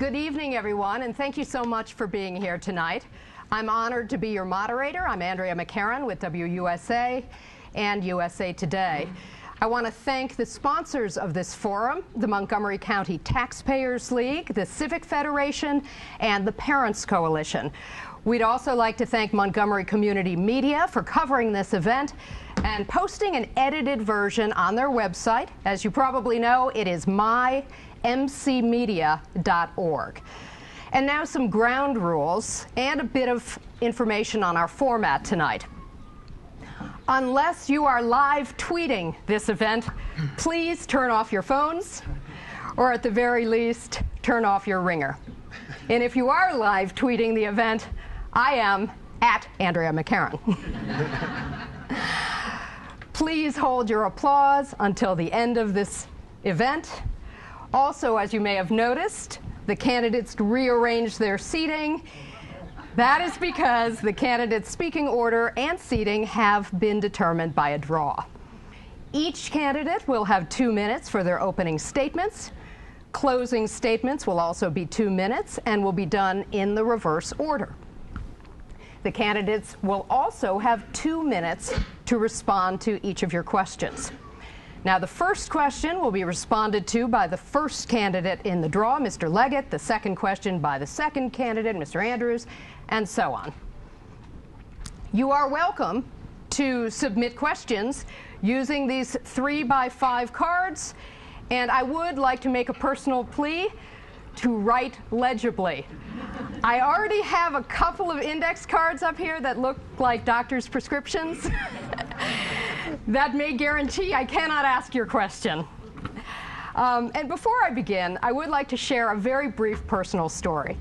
Good evening, everyone, and thank you so much for being here tonight. I'm honored to be your moderator. I'm Andrea McCarren with WUSA and USA Today. I want to thank the sponsors of this forum, the Montgomery County Taxpayers League, the Civic Federation, and the Parents Coalition. We'd also like to thank Montgomery Community Media for covering this event and posting an edited version on their website. As you probably know, it is mymcmedia.org. And now some ground rules and a bit of information on our format tonight. Unless you are live tweeting this event, please turn off your phones, or at the very least, turn off your ringer. And if you are live tweeting the event, I am at Andrea McCarren. Please hold your applause until the end of this event. Also, as you may have noticed, the candidates rearranged their seating. That is because the candidates' speaking order and seating have been determined by a draw. Each candidate will have 2 minutes for their opening statements. Closing statements will also be 2 minutes and will be done in the reverse order. The candidates will also have 2 minutes to respond to each of your questions. Now, the first question will be responded to by the first candidate in the draw, Mr. Leggett, the second question by the second candidate, Mr. Andrews, and so on. You are welcome to submit questions using these 3x5 cards, and I would like to make a personal plea to write legibly. I already have a couple of index cards up here that look like doctor's prescriptions. That may guarantee I cannot ask your question. And before I begin, I would like to share a very brief personal story.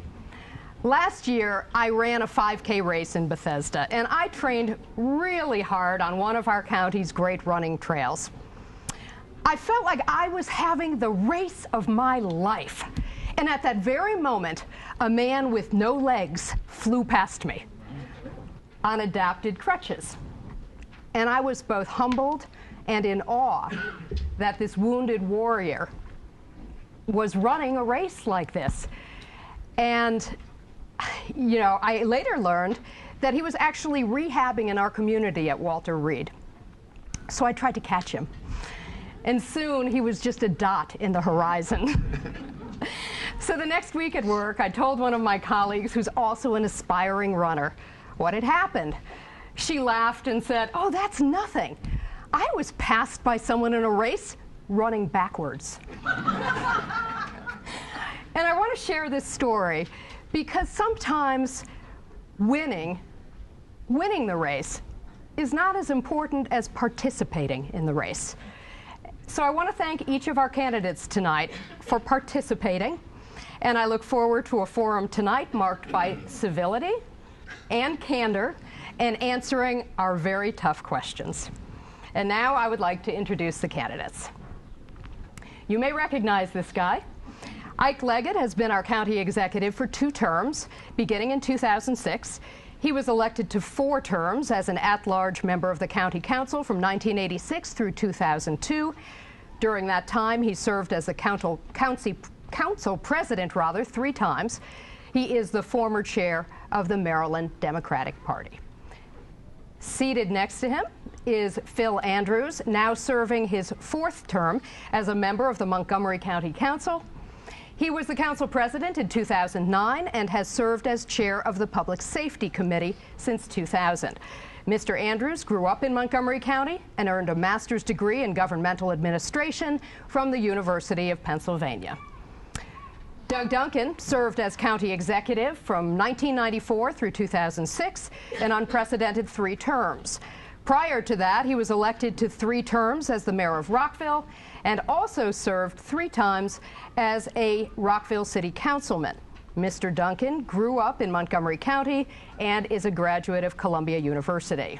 Last year, I ran a 5K race in Bethesda, and I trained really hard on one of our county's great running trails. I felt like I was having the race of my life. And at that very moment, a man with no legs flew past me on adapted crutches. And I was both humbled and in awe that this wounded warrior was running a race like this. And, you know, I later learned that he was actually rehabbing in our community at Walter Reed. So I tried to catch him. And soon he was just a dot in the horizon. So the next week at work, I told one of my colleagues, who's also an aspiring runner, what had happened. She laughed and said, "Oh, that's nothing. I was passed by someone in a race running backwards." And I want to share this story because sometimes winning the race is not as important as participating in the race. So I want to thank each of our candidates tonight for participating, and I look forward to a forum tonight marked by civility and candor and answering our very tough questions. And now I would like to introduce the candidates. You may recognize this guy. Ike Leggett has been our county executive for 2 terms, beginning in 2006. He was elected to 4 terms as an at-large member of the county council from 1986 through 2002. During that time, he served as the council president 3 times. He is the former chair of the Maryland Democratic Party. Seated next to him is Phil Andrews, now serving his 4th term as a member of the Montgomery County Council. He was the council president in 2009 and has served as chair of the Public Safety Committee since 2000. Mr. Andrews grew up in Montgomery County and earned a master's degree in governmental administration from the University of Pennsylvania. Doug Duncan served as county executive from 1994 through 2006, an unprecedented 3 terms. Prior to that, he was elected to 3 terms as the mayor of Rockville and also served 3 times as a Rockville city councilman. Mr. Duncan grew up in Montgomery County and is a graduate of Columbia University.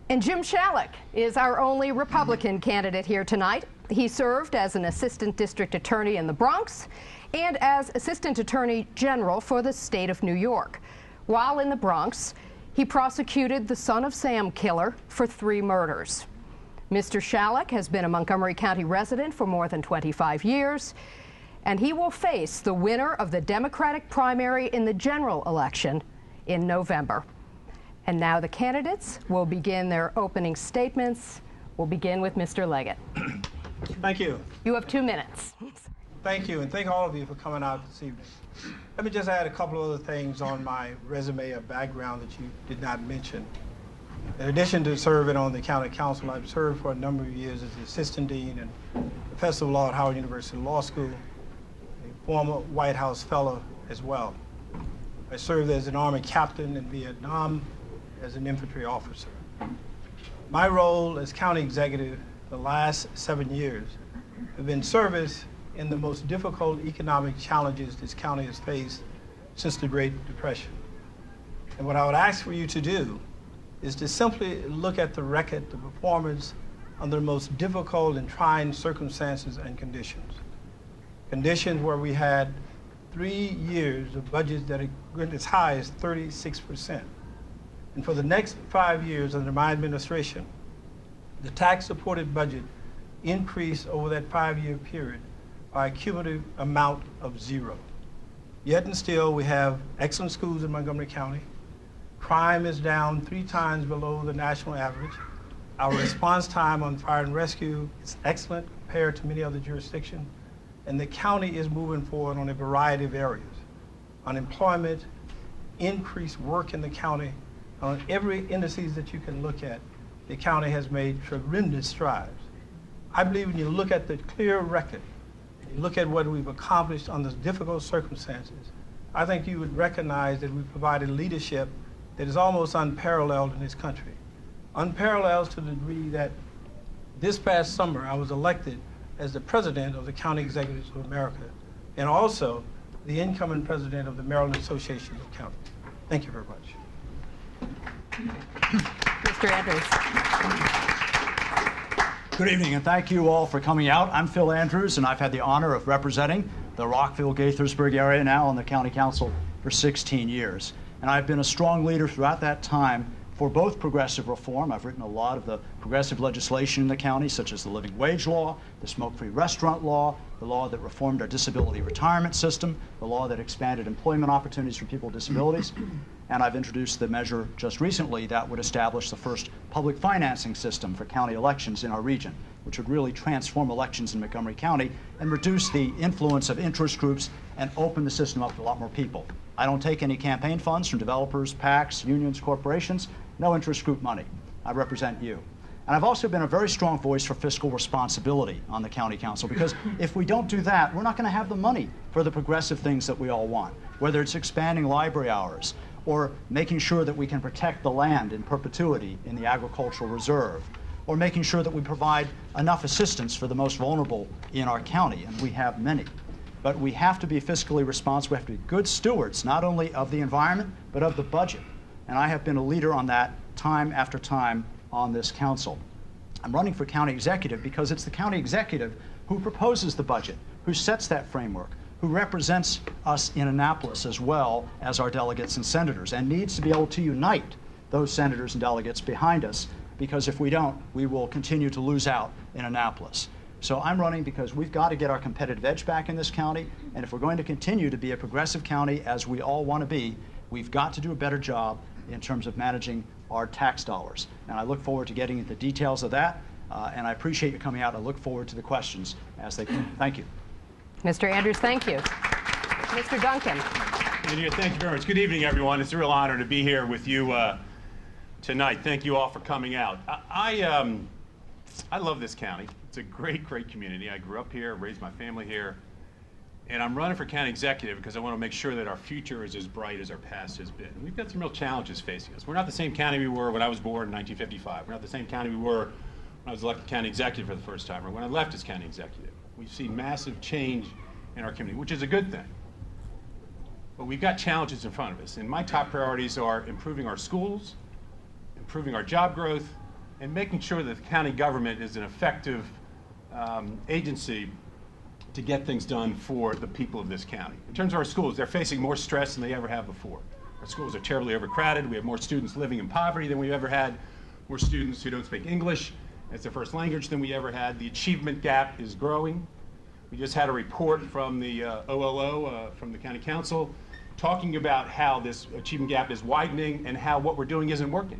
And Jim Shalleck is our only Republican candidate here tonight. He served as an assistant district attorney in the Bronx and as assistant attorney general for the state of New York. While in the Bronx, he prosecuted the Son of Sam killer for 3 murders. Mr. Shalleck has been a Montgomery County resident for more than 25 years, and he will face the winner of the Democratic primary in the general election in November. And now the candidates will begin their opening statements. We'll begin with Mr. Leggett. Thank you. You have 2 minutes. Thank you, and thank all of you for coming out this evening. Let me just add a couple of other things on my resume or background that you did not mention. In addition to serving on the county council, I've served for a number of years as the assistant dean and professor of law at Howard University Law School, a former White House fellow as well. I served as an Army captain in Vietnam, as an infantry officer. My role as county executive the last 7 years have been service in the most difficult economic challenges this county has faced since the Great Depression. And what I would ask for you to do is to simply look at the record, the performance under the most difficult and trying circumstances and conditions. Conditions where we had 3 years of budgets that went as high as 36%. And for the next 5 years under my administration, the tax-supported budget increased over that 5-year period by a cumulative amount of 0. Yet and still, we have excellent schools in Montgomery County. Crime is down 3 times below the national average. Our response time on fire and rescue is excellent compared to many other jurisdictions. And the county is moving forward on a variety of areas. Unemployment, increased work in the county, on every indices that you can look at, the county has made tremendous strides. I believe when you look at the clear record, you look at what we've accomplished under difficult circumstances, I think you would recognize that we've provided leadership that is almost unparalleled in this country. Unparalleled to the degree that this past summer I was elected as the president of the County Executives of America and also the incoming president of the Maryland Association of Counties. Thank you very much. Mr. Andrews. Good evening, and thank you all for coming out. I'm Phil Andrews, and I've had the honor of representing the Rockville-Gaithersburg area now on the County Council for 16 years. And I've been a strong leader throughout that time for both progressive reform. I've written a lot of the progressive legislation in the county, such as the living wage law, the smoke-free restaurant law, the law that reformed our disability retirement system, the law that expanded employment opportunities for people with disabilities. And I've introduced the measure just recently that would establish the first public financing system for county elections in our region, which would really transform elections in Montgomery County and reduce the influence of interest groups and open the system up to a lot more people. I don't take any campaign funds from developers, PACs, unions, corporations, no interest group money. I represent you. And I've also been a very strong voice for fiscal responsibility on the county council, because if we don't do that, we're not going to have the money for the progressive things that we all want, whether it's expanding library hours or making sure that we can protect the land in perpetuity in the agricultural reserve, or making sure that we provide enough assistance for the most vulnerable in our county, and we have many. But we have to be fiscally responsible. We have to be good stewards, not only of the environment, but of the budget. And I have been a leader on that time after time on this council. I'm running for county executive because it's the county executive who proposes the budget, who sets that framework, who represents us in Annapolis as well as our delegates and senators, and needs to be able to unite those senators and delegates behind us, because if we don't, we will continue to lose out in Annapolis. So I'm running because we've got to get our competitive edge back in this county, and if we're going to continue to be a progressive county, as we all want to be, we've got to do a better job in terms of managing our tax dollars. And I look forward to getting into the details of that, and I appreciate you coming out. I look forward to the questions as they come. Thank you. Mr. Andrews, thank you. Mr. Duncan. Andrea, thank you very much. Good evening, everyone. It's a real honor to be here with you tonight. Thank you all for coming out. I love this county. It's a great, great community. I grew up here, raised my family here, and I'm running for county executive because I want to make sure that our future is as bright as our past has been. We've got some real challenges facing us. We're not the same county we were when I was born in 1955. We're not the same county we were when I was elected county executive for the first time, or when I left as county executive. We've seen massive change in our community, which is a good thing. But we've got challenges in front of us, and my top priorities are improving our schools, improving our job growth, and making sure that the county government is an effective agency to get things done for the people of this county. In terms of our schools, they're facing more stress than they ever have before. Our schools are terribly overcrowded. We have more students living in poverty than we've ever had, more students who don't speak English as their first language than we ever had. The achievement gap is growing. We just had a report from the OLO, from the County Council, talking about how this achievement gap is widening and how what we're doing isn't working.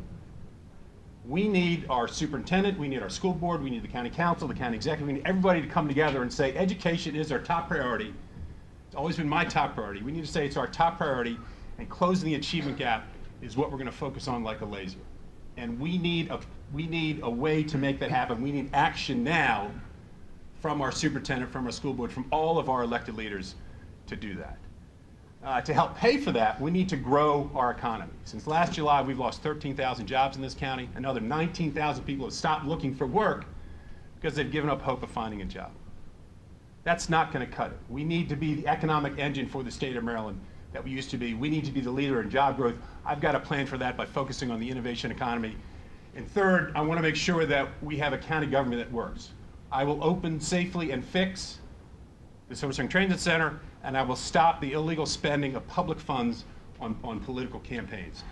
We need our superintendent, we need our school board, we need the county council, the county executive, we need everybody to come together and say education is our top priority. It's always been my top priority. We need to say it's our top priority, and closing the achievement gap is what we're going to focus on like a laser. And we need a way to make that happen. We need action now from our superintendent, from our school board, from all of our elected leaders to do that. To help pay for that, we need to grow our economy. Since last July, we've lost 13,000 jobs in this county. Another 19,000 people have stopped looking for work because they've given up hope of finding a job. That's not going to cut it. We need to be the economic engine for the state of Maryland that we used to be. We need to be the leader in job growth. I've got a plan for that by focusing on the innovation economy. And third, I want to make sure that we have a county government that works. I will open safely and fix the Silver Spring Transit Center, and I will stop the illegal spending of public funds on political campaigns.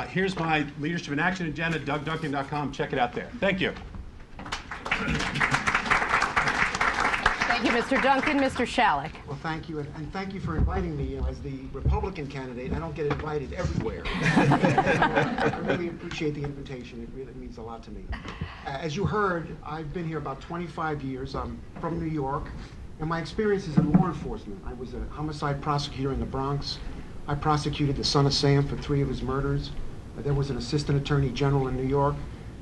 Here's my Leadership in Action agenda, DougDuncan.com. Check it out there. Thank you. Thank you, Mr. Duncan. Mr. Shalleck. Well, thank you, and thank you for inviting me. As the Republican candidate, I don't get invited everywhere. I really appreciate the invitation. It really means a lot to me. As you heard, I've been here about 25 years. I'm from New York, and my experience is in law enforcement. I was a homicide prosecutor in the Bronx. I prosecuted the son of Sam for 3 of his murders. There was an assistant attorney general in New York,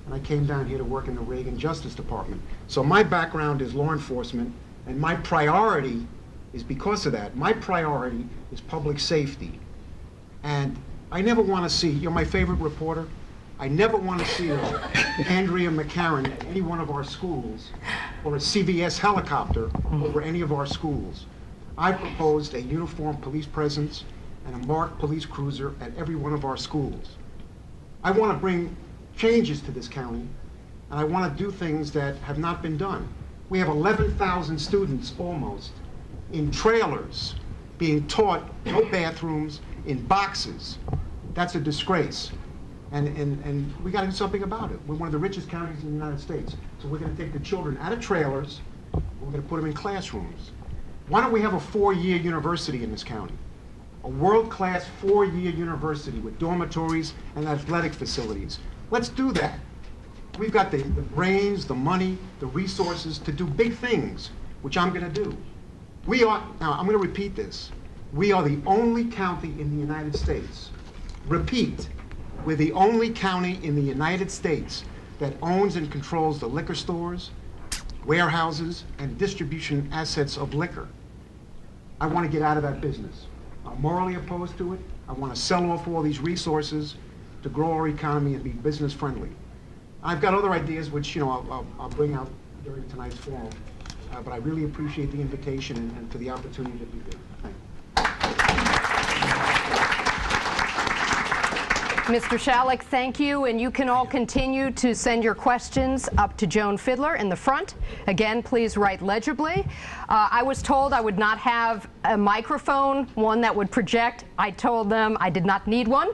and I came down here to work in the Reagan Justice Department. So my background is law enforcement, and my priority is because of that. My priority is public safety. And I never want to see, you're my favorite reporter, I never want to see Andrea McCarren at any one of our schools or a CVS helicopter over any of our schools. I proposed a uniformed police presence and a marked police cruiser at every one of our schools. I want to bring changes to this county, and I want to do things that have not been done. We have 11,000 students almost in trailers being taught no bathrooms, in boxes. That's a disgrace. And we got to do something about it. We're one of the richest counties in the United States. So we're going to take the children out of trailers, we're going to put them in classrooms. Why don't we have a 4-year university in this county? A world-class 4-year university with dormitories and athletic facilities. Let's do that. We've got the brains, the money, the resources to do big things, which I'm going to do. We are, now I'm going to repeat this, we are the only county in the United States, repeat, we're the only county in the United States that owns and controls the liquor stores, warehouses, and distribution assets of liquor. I want to get out of that business. I'm morally opposed to it. I want to sell off all these resources to grow our economy and be business friendly. I've got other ideas which, I'll bring out during tonight's forum, but I really appreciate the invitation and for the opportunity to be here. Thank you. Mr. Shalleck, thank you, and you can all continue to send your questions up to Joan Fiddler in the front. Again, please write legibly. I was told I would not have a microphone, one that would project. I told them I did not need one.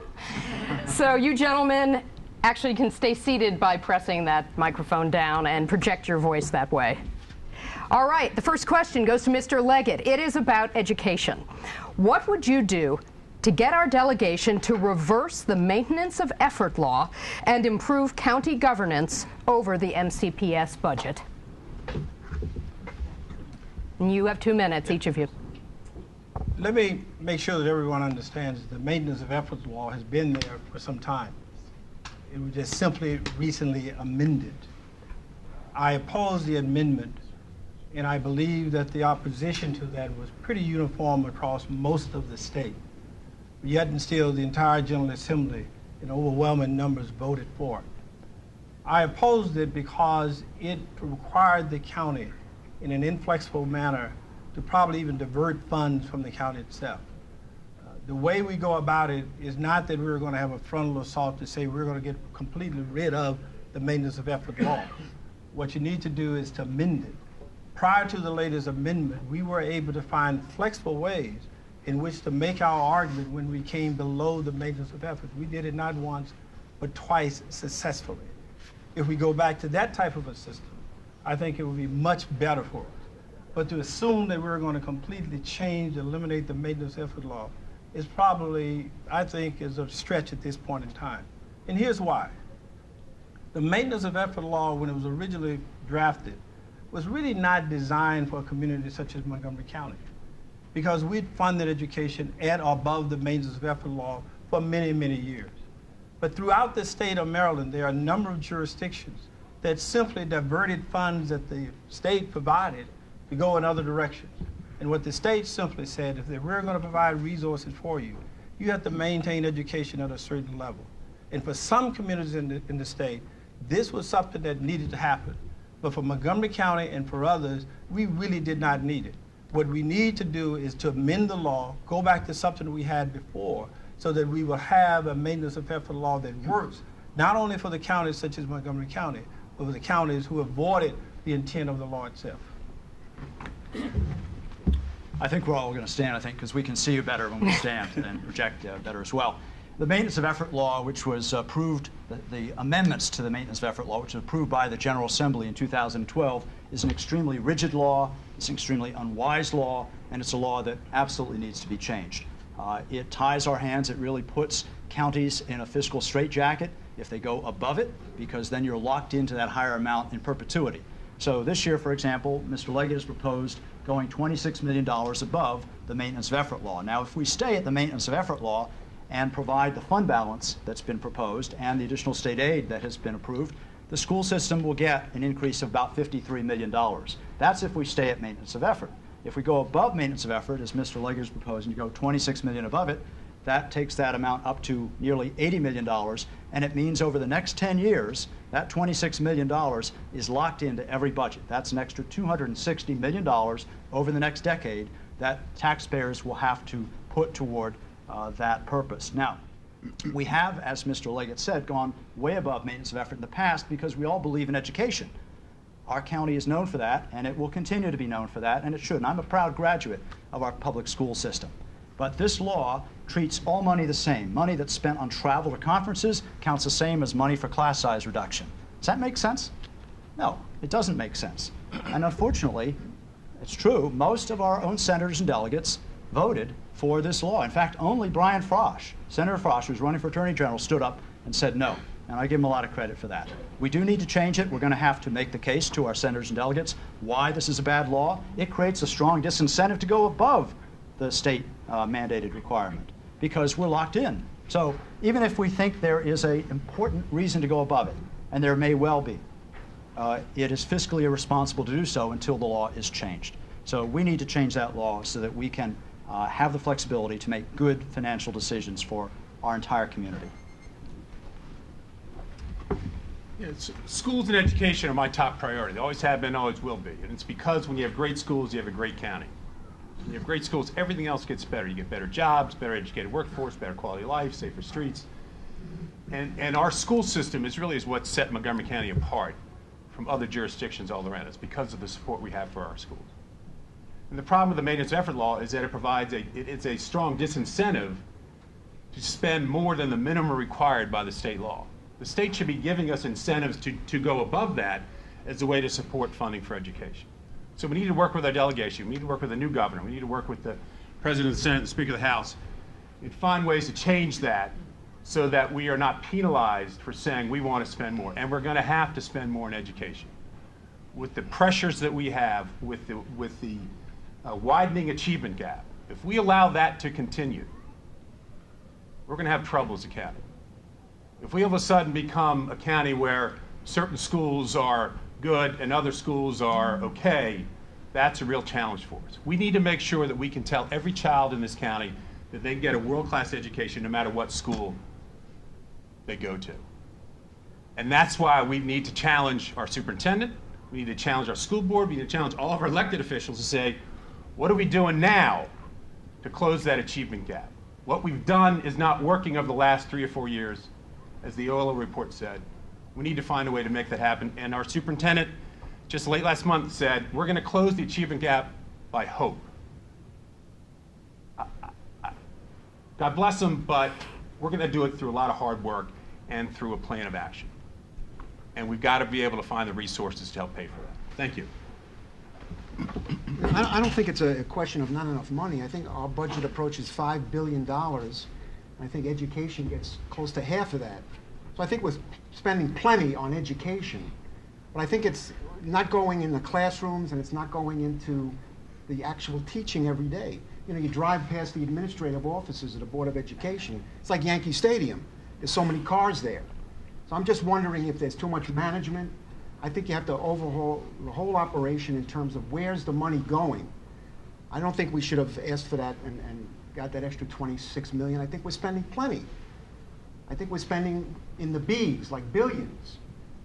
So you gentlemen actually can stay seated by pressing that microphone down and project your voice that way. All right, the first question goes to Mr. Leggett. It is about education. What would you do to get our delegation to reverse the maintenance of effort law and improve county governance over the MCPS budget? And you have 2 minutes, each of you. Let me make sure that everyone understands the maintenance of efforts law has been there for some time. It was just simply recently amended. I oppose the amendment, and I believe that the opposition to that was pretty uniform across most of the state. Yet and still, the entire General Assembly in overwhelming numbers voted for it. I opposed it because it required the county in an inflexible manner to probably even divert funds from the county itself. The way we go about it is not that we're going to have a frontal assault to say we're going to get completely rid of the maintenance of effort law. What you need to do is to amend it. Prior to the latest amendment, we were able to find flexible ways in which to make our argument when we came below the maintenance of effort. We did it not once, but twice successfully. If we go back to that type of a system, I think it would be much better for us. But to assume that we're going to completely change, eliminate the maintenance effort law is probably, I think, is a stretch at this point in time. And here's why. The maintenance of effort law, when it was originally drafted, was really not designed for a community such as Montgomery County, because we'd funded education at or above the maintenance of effort law for many, many years. But throughout the state of Maryland, there are a number of jurisdictions that simply diverted funds that the state provided to go in other directions. And what the state simply said, if we're going to provide resources for you, you have to maintain education at a certain level. And for some communities in the state, this was something that needed to happen. But for Montgomery County and for others, we really did not need it. What we need to do is to amend the law, go back to something we had before, so that we will have a maintenance of effort law that works, not only for the counties such as Montgomery County, but for the counties who avoided the intent of the law itself. I think we're all going to stand, because we can see you better when we stand and project better as well. The maintenance of effort law, which was approved, the amendments to the maintenance of effort law, which was approved by the General Assembly in 2012, is an extremely rigid law, it's an extremely unwise law, and it's a law that absolutely needs to be changed. It ties our hands. It really puts counties in a fiscal straitjacket if they go above it, because then you're locked into that higher amount in perpetuity. So this year, for example, Mr. Leggett has proposed going $26 million above the maintenance of effort law. Now, if we stay at the maintenance of effort law and provide the fund balance that's been proposed and the additional state aid that has been approved, the school system will get an increase of about $53 million. That's if we stay at maintenance of effort. If we go above maintenance of effort, as Mr. Leggett is proposing, to go $26 million above it, that takes that amount up to nearly $80 million, and it means over the next 10 years, that $26 million is locked into every budget. That's an extra $260 million over the next decade that taxpayers will have to put toward that purpose. Now, we have, as Mr. Leggett said, gone way above maintenance of effort in the past because we all believe in education. Our county is known for that, and it will continue to be known for that, and it should. And I'm a proud graduate of our public school system. But this law treats all money the same. Money that's spent on travel to conferences counts the same as money for class size reduction. Does that make sense? No, it doesn't make sense. And unfortunately, it's true, most of our own senators and delegates voted for this law. In fact, only Brian Frosch, Senator Frosch, who's running for Attorney General, stood up and said no. And I give him a lot of credit for that. We do need to change it. We're going to have to make the case to our senators and delegates why this is a bad law. It creates a strong disincentive to go above the state mandated requirement because we're locked in. So even if we think there is an important reason to go above it, and there may well be, it is fiscally irresponsible to do so until the law is changed. So we need to change that law so that we can have the flexibility to make good financial decisions for our entire community. Yeah, schools and education are my top priority. They always have been, always will be. And it's because when you have great schools, you have a great county. When you have great schools, everything else gets better. You get better jobs, better educated workforce, better quality of life, safer streets. And our school system is what set Montgomery County apart from other jurisdictions all around us because of the support we have for our schools. And the problem with the maintenance of effort law is that it provides it's a strong disincentive to spend more than the minimum required by the state law. The state should be giving us incentives to go above that as a way to support funding for education. So we need to work with our delegation. We need to work with the new governor. We need to work with the President of the Senate and the Speaker of the House and find ways to change that so that we are not penalized for saying we want to spend more. And we're going to have to spend more in education. With the pressures that we have, with the widening achievement gap, if we allow that to continue, we're going to have trouble as a county. If we all of a sudden become a county where certain schools are good and other schools are okay, that's a real challenge for us. We need to make sure that we can tell every child in this county that they can get a world-class education no matter what school they go to. And that's why we need to challenge our superintendent, we need to challenge our school board, we need to challenge all of our elected officials to say, what are we doing now to close that achievement gap? What we've done is not working over the last 3 or 4 years, as the OLO report said. We need to find a way to make that happen. And our superintendent, just late last month, said, we're going to close the achievement gap by hope. God bless them, but we're going to do it through a lot of hard work and through a plan of action. And we've got to be able to find the resources to help pay for that. Thank you. I don't think it's a question of not enough money. I think our budget approaches $5 billion. I think education gets close to half of that. So I think we're spending plenty on education. But I think it's not going in the classrooms and it's not going into the actual teaching every day. You know, you drive past the administrative offices of the Board of Education. It's like Yankee Stadium. There's so many cars there. So I'm just wondering if there's too much management. I think you have to overhaul the whole operation in terms of where's the money going. I don't think we should have asked for that and got that extra 26 million. I think we're spending plenty. I think we're spending in the B's, like billions.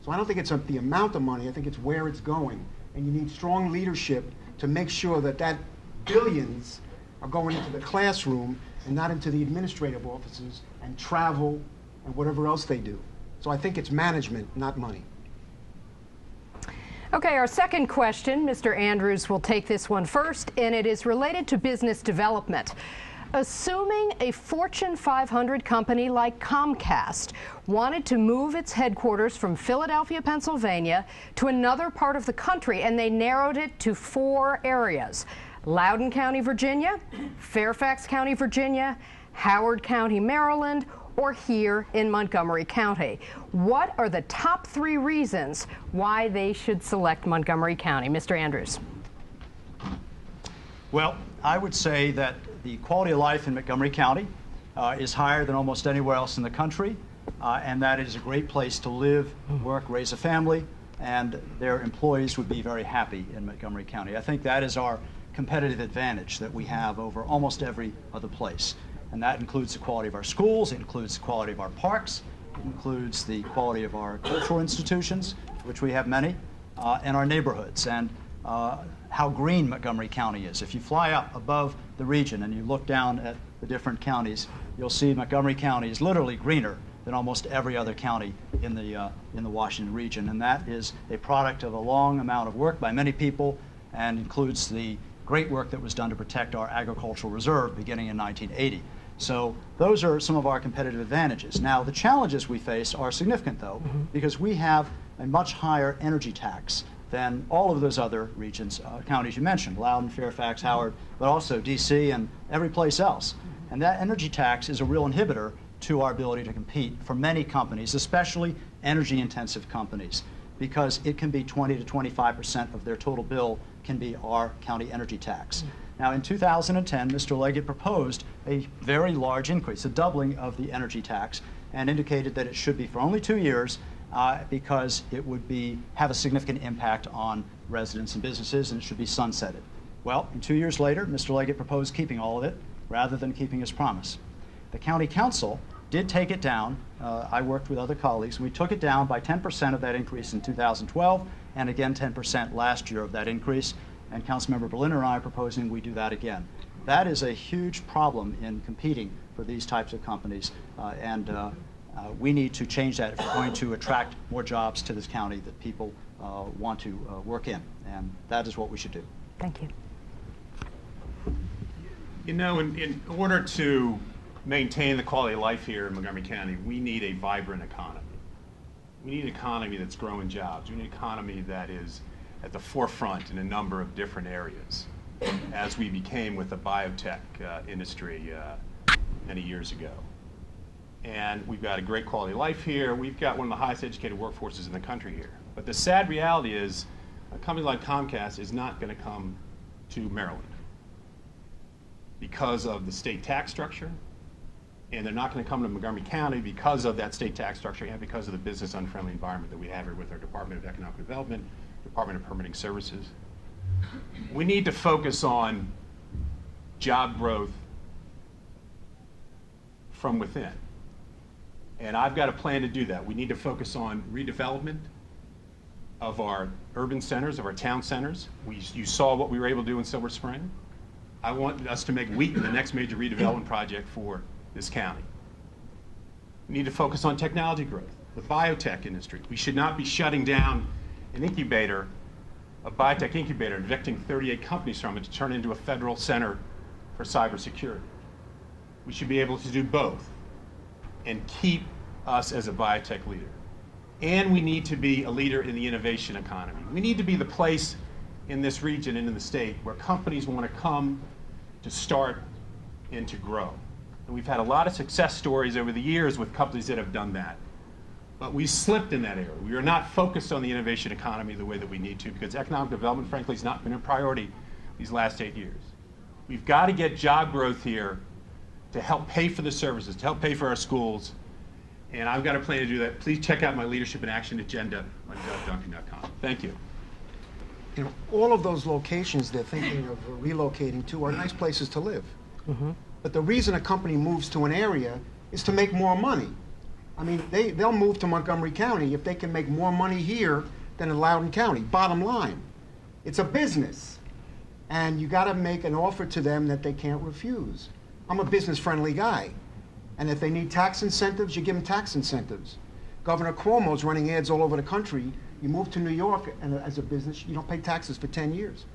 So I don't think it's the amount of money, I think it's where it's going. And you need strong leadership to make sure that that billions are going into the classroom and not into the administrative offices and travel and whatever else they do. So I think it's management, not money. Okay, our second question, Mr. Andrews will take this one first, and it is related to business development. Assuming a Fortune 500 company like Comcast wanted to move its headquarters from Philadelphia, Pennsylvania to another part of the country, and they narrowed it to 4 areas: Loudoun County, Virginia, Fairfax County, Virginia, Howard County, Maryland, or here in Montgomery County. What are the top 3 reasons why they should select Montgomery County? Mr. Andrews. Well, I would say that the quality of life in Montgomery County is higher than almost anywhere else in the country, and that it is a great place to live, work, raise a family, and their employees would be very happy in Montgomery County. I think that is our competitive advantage that we have over almost every other place. And that includes the quality of our schools, it includes the quality of our parks, it includes the quality of our cultural institutions, which we have many, and our neighborhoods, and how green Montgomery County is. If you fly up above the region and you look down at the different counties, you'll see Montgomery County is literally greener than almost every other county in the Washington region. And that is a product of a long amount of work by many people and includes the great work that was done to protect our agricultural reserve beginning in 1980. So those are some of our competitive advantages. Now, the challenges we face are significant, though, because we have a much higher energy tax than all of those other regions, counties you mentioned, Loudoun, Fairfax, Howard, but also D.C. and every place else. And that energy tax is a real inhibitor to our ability to compete for many companies, especially energy-intensive companies, because it can be 20 to 25% of their total bill can be our county energy tax. Now, in 2010, Mr. Leggett proposed a very large increase, a doubling of the energy tax, and indicated that it should be for only 2 years because it would have a significant impact on residents and businesses, and it should be sunsetted. Well, 2 years later, Mr. Leggett proposed keeping all of it rather than keeping his promise. The county council did take it down. I worked with other colleagues, and we took it down by 10% of that increase in 2012, and again 10% last year of that increase. And Councilmember Berliner and I are proposing we do that again. That is a huge problem in competing for these types of companies, and we need to change that if we're going to attract more jobs to this county that people want to work in, and that is what we should do. Thank you. You know, in order to maintain the quality of life here in Montgomery County, we need a vibrant economy. We need an economy that's growing jobs. We need an economy that is at the forefront in a number of different areas, as we became with the biotech industry many years ago. And we've got a great quality of life here. We've got one of the highest educated workforces in the country here. But the sad reality is a company like Comcast is not going to come to Maryland because of the state tax structure, and they're not going to come to Montgomery County because of that state tax structure and because of the business unfriendly environment that we have here with our Department of Economic Development, Department of Permitting Services. We need to focus on job growth from within. And I've got a plan to do that. We need to focus on redevelopment of our urban centers, of our town centers. You saw what we were able to do in Silver Spring. I want us to make Wheaton the next major redevelopment project for this county. We need to focus on technology growth, the biotech industry. We should not be shutting down an incubator, a biotech incubator, and evicting 38 companies from it to turn into a federal center for cybersecurity. We should be able to do both and keep us as a biotech leader. And we need to be a leader in the innovation economy. We need to be the place in this region and in the state where companies want to come to start and to grow. And we've had a lot of success stories over the years with companies that have done that. But we slipped in that area. We are not focused on the innovation economy the way that we need to, because economic development, frankly, has not been a priority these last 8 years. We've got to get job growth here to help pay for the services, to help pay for our schools. And I've got a plan to do that. Please check out my Leadership in Action agenda on Duncan.com. Thank you. You know, all of those locations they're thinking of relocating to are nice places to live. But the reason a company moves to an area is to make more money. I mean, they'll move to Montgomery County if they can make more money here than in Loudoun County. Bottom line, it's a business. And you got to make an offer to them that they can't refuse. I'm a business-friendly guy. And if they need tax incentives, you give them tax incentives. Governor Cuomo's running ads all over the country. You move to New York and as a business, you don't pay taxes for 10 years.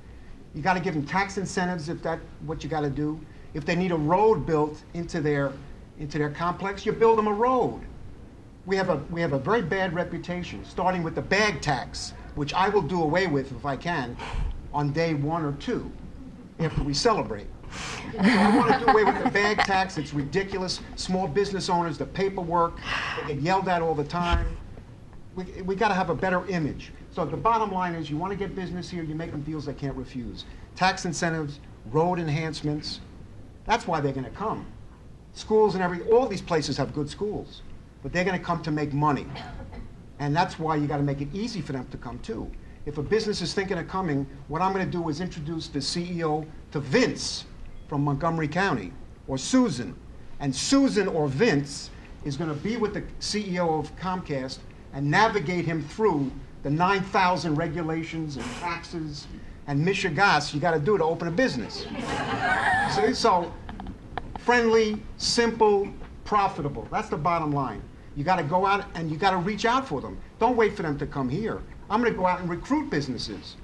You got to give them tax incentives if that's what you got to do. If they need a road built into their complex, you build them a road. We have a very bad reputation, starting with the bag tax, which I will do away with if I can on day 1 or 2 after we celebrate. So I want to do away with the bag tax. It's ridiculous. Small business owners, the paperwork, they get yelled at all the time. We got to have a better image. So the bottom line is, you want to get business here, you make them deals they can't refuse. Tax incentives, road enhancements. That's why they're going to come. Schools and everything, all these places have good schools, but they're going to come to make money. And that's why you got to make it easy for them to come too. If a business is thinking of coming, what I'm going to do is introduce the CEO to Vince from Montgomery County, or Susan. And Susan or Vince is going to be with the CEO of Comcast and navigate him through the 9,000 regulations and taxes and mishigas you got to do to open a business. See? So friendly, simple, profitable. That's the bottom line. You got to go out and you got to reach out for them. Don't wait for them to come here. I'm going to go out and recruit businesses.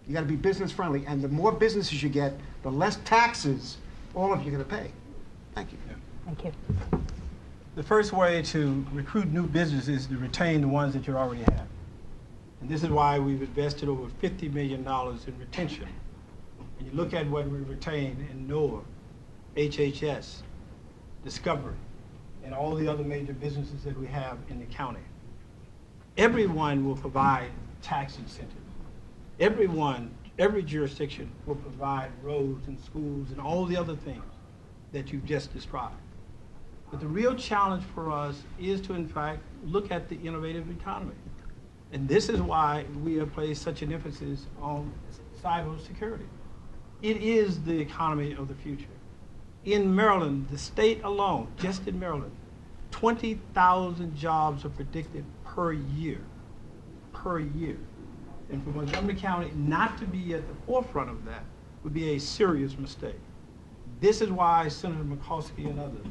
You got to be business friendly, and the more businesses you get, the less taxes all of you are going to pay. Thank you. Thank you. The first way to recruit new businesses is to retain the ones that you already have. And this is why we've invested over $50 million in retention. When you look at what we retain in NOAA, HHS, Discovery, and all the other major businesses that we have in the county, everyone will provide tax incentives. Every jurisdiction will provide roads and schools and all the other things that you've just described. But the real challenge for us is to, in fact, look at the innovative economy. And this is why we have placed such an emphasis on cybersecurity. It is the economy of the future. In Maryland, the state alone, just in Maryland, 20,000 jobs are predicted per year. And for Montgomery County not to be at the forefront of that would be a serious mistake. This is why Senator McCoskey and others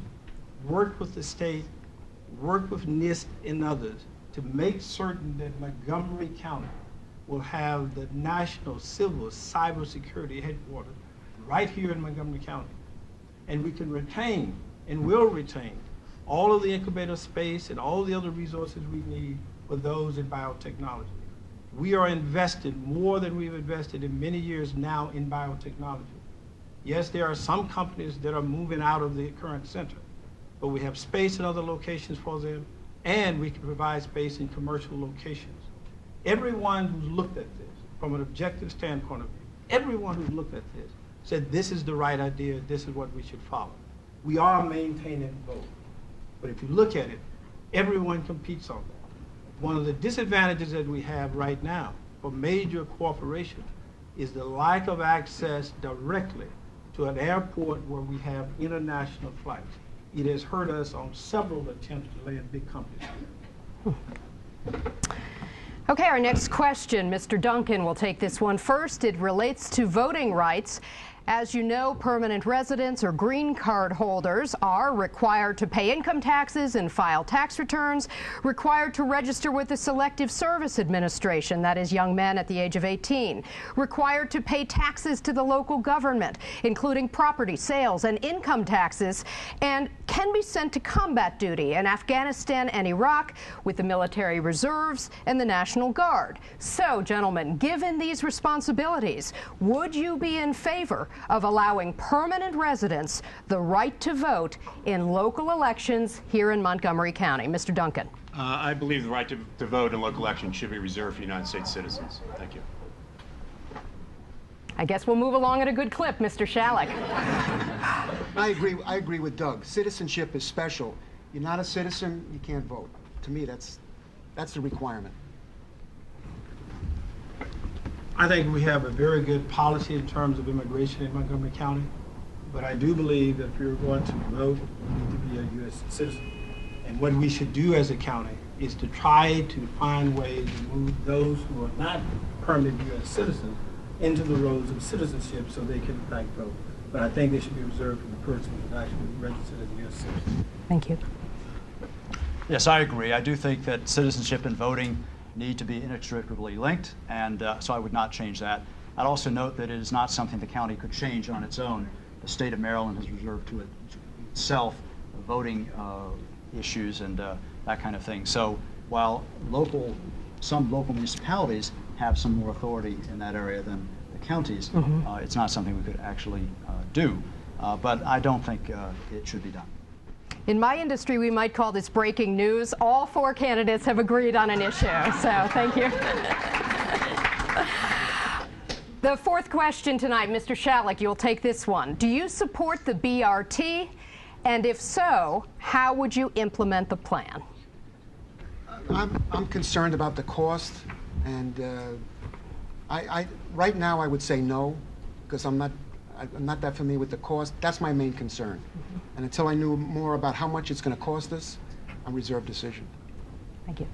worked with the state, worked with NIST and others to make certain that Montgomery County will have the National Civil Cybersecurity Headquarters right here in Montgomery County. And we can retain and will retain all of the incubator space and all the other resources we need for those in biotechnology. We are invested more than we've invested in many years now in biotechnology. Yes, there are some companies that are moving out of the current center, but we have space in other locations for them, and we can provide space in commercial locations. Everyone who's looked at this from an objective standpoint of view, everyone who's looked at this said this is the right idea, this is what we should follow. We are maintaining both. But if you look at it, everyone competes on that. One of the disadvantages that we have right now for major corporations is the lack of access directly to an airport where we have international flights. It has hurt us on several attempts to land big companies here. Okay, our next question, Mr. Duncan will take this one first. It relates to voting rights. As you know, permanent residents or green card holders are required to pay income taxes and file tax returns, required to register with the Selective Service Administration, that is young men at the age of 18, required to pay taxes to the local government, including property, sales, and income taxes, and can be sent to combat duty in Afghanistan and Iraq with the military reserves and the National Guard. So, gentlemen, given these responsibilities, would you be in favor of allowing permanent residents the right to vote in local elections here in Montgomery County? Mr. Duncan. I believe the right to vote in local elections should be reserved for United States citizens. Thank you. I guess we'll move along at a good clip, Mr. Shalleck. I agree with Doug. Citizenship is special. You're not a citizen, you can't vote. To me, that's the requirement. I think we have a very good policy in terms of immigration in Montgomery County, but I do believe that if you're going to vote, you need to be a U.S. citizen. And what we should do as a county is to try to find ways to move those who are not permanent U.S. citizens into the roles of citizenship so they can in fact vote. But I think they should be reserved for the person who's actually registered as a U.S. citizen. Thank you. Yes, I agree. I do think that citizenship and voting need to be inextricably linked, and so I would not change that. I'd also note that it is not something the county could change on its own. The state of Maryland has reserved to itself voting issues and that kind of thing. So while some local municipalities have some more authority in that area than the counties, it's not something we could actually do. But I don't think it should be done. In my industry, we might call this breaking news. All 4 candidates have agreed on an issue, so thank you. The 4th question tonight, Mr. Shalleck, you'll take this one. Do you support the BRT? And if so, how would you implement the plan? I'm concerned about the cost, and right now I would say no, because I'm not that familiar with the cost. That's my main concern. And until I knew more about how much it's going to cost us, I reserve decision. Thank you.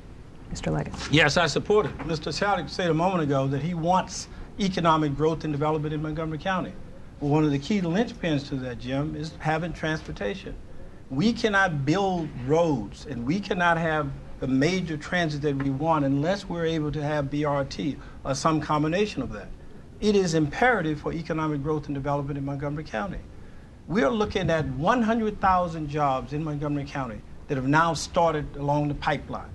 Mr. Leggett. Yes, I support it. Mr. Shalleck said a moment ago that he wants economic growth and development in Montgomery County. Well, one of the key linchpins to that, Jim, is having transportation. We cannot build roads and we cannot have the major transit that we want unless we're able to have BRT or some combination of that. It is imperative for economic growth and development in Montgomery County. We're looking at 100,000 jobs in Montgomery County that have now started along the pipeline.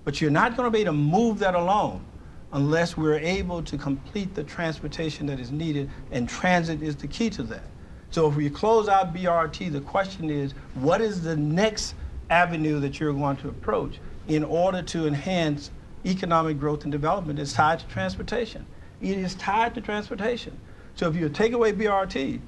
But you're not going to be able to move that alone unless we're able to complete the transportation that is needed, and transit is the key to that. So if we close out BRT, the question is, what is the next avenue that you're going to approach in order to enhance economic growth and development that's tied to transportation? It is tied to transportation. So if you take away BRT,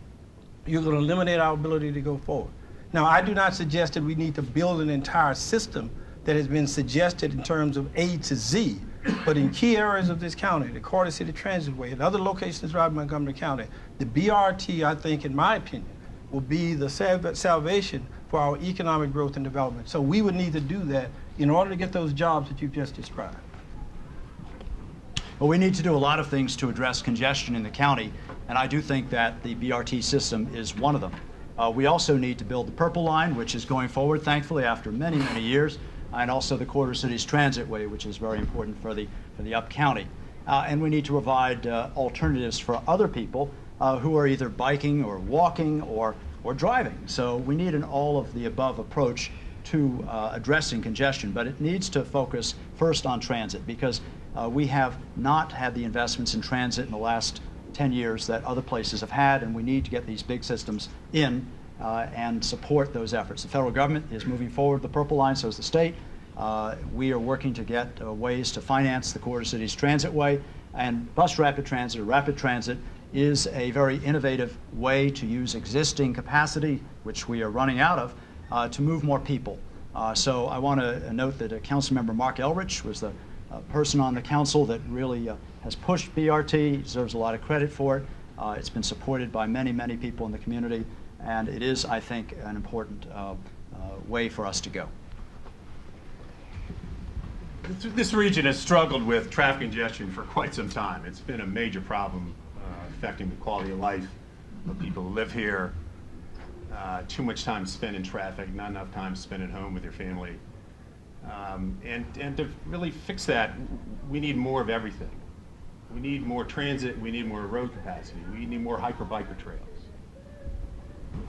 you're going to eliminate our ability to go forward. Now, I do not suggest that we need to build an entire system that has been suggested in terms of A to Z, but in key areas of this county, the Carter City Transitway and other locations throughout Montgomery County, the BRT, I think, in my opinion, will be the salvation for our economic growth and development. So we would need to do that in order to get those jobs that you've just described. Well, we need to do a lot of things to address congestion in the county, and I do think that the BRT system is one of them. We also need to build the Purple Line, which is going forward, thankfully, after many, many years, and also the Quarter Cities Transitway, which is very important for the up-county. And we need to provide alternatives for other people who are either biking or walking or driving. So we need an all-of-the-above approach to addressing congestion, but it needs to focus first on transit, because we have not had the investments in transit in the last 10 years that other places have had, and we need to get these big systems in and support those efforts. The federal government is moving forward the Purple Line, so is the state. We are working to get ways to finance the Quarter Cities Transitway, and bus rapid transit or rapid transit is a very innovative way to use existing capacity, which we are running out of, to move more people. So I want to note that Councilmember Mark Elrich was the person on the council that really has pushed BRT. He deserves a lot of credit for it. It's been supported by many, many people in the community, and it is, I think, an important way for us to go. This region has struggled with traffic congestion for quite some time. It's been a major problem affecting the quality of life of people who live here, too much time spent in traffic, not enough time spent at home with your family. And to really fix that, we need more of everything. We need more transit, we need more road capacity, we need more hiker-biker trails.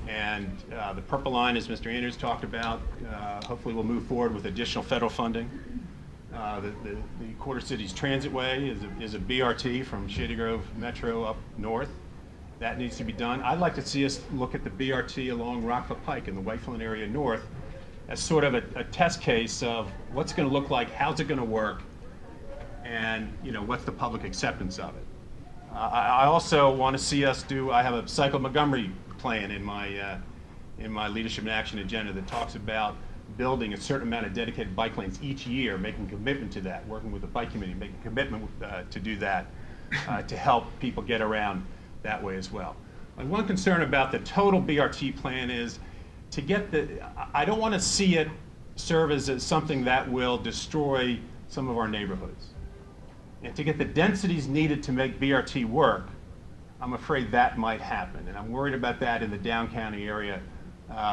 And the Purple Line, as Mr. Andrews talked about, hopefully we'll move forward with additional federal funding. The Quarter Cities Transitway is a BRT from Shady Grove Metro up north. That needs to be done. I'd like to see us look at the BRT along Rockville Pike in the Whiteflint area north as sort of a test case of what's it going to look like, how's it going to work, and what's the public acceptance of it. I also want to see us I have a Cycle Montgomery plan in my leadership and action agenda that talks about building a certain amount of dedicated bike lanes each year, making a commitment to that, working with the bike committee, making a commitment to do that, to help people get around that way as well. And one concern about the total BRT plan is I don't want to see it serve as something that will destroy some of our neighborhoods. And to get the densities needed to make BRT work, I'm afraid that might happen. And I'm worried about that in the down county area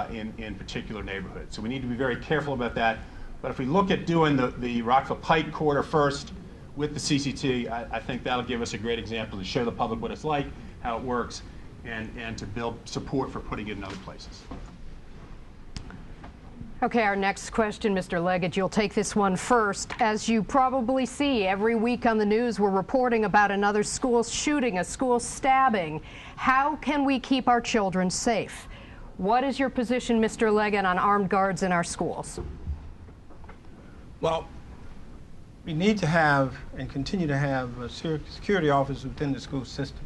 in particular neighborhoods. So we need to be very careful about that. But if we look at doing the Rockville Pike corridor first with the CCT, I think that'll give us a great example to show the public what it's like, how it works, and to build support for putting it in other places. Okay, our next question, Mr. Leggett, you'll take this one first. As you probably see, every week on the news we're reporting about another school shooting, a school stabbing. How can we keep our children safe? What is your position, Mr. Leggett, on armed guards in our schools? Well, we need to have and continue to have security officers within the school system.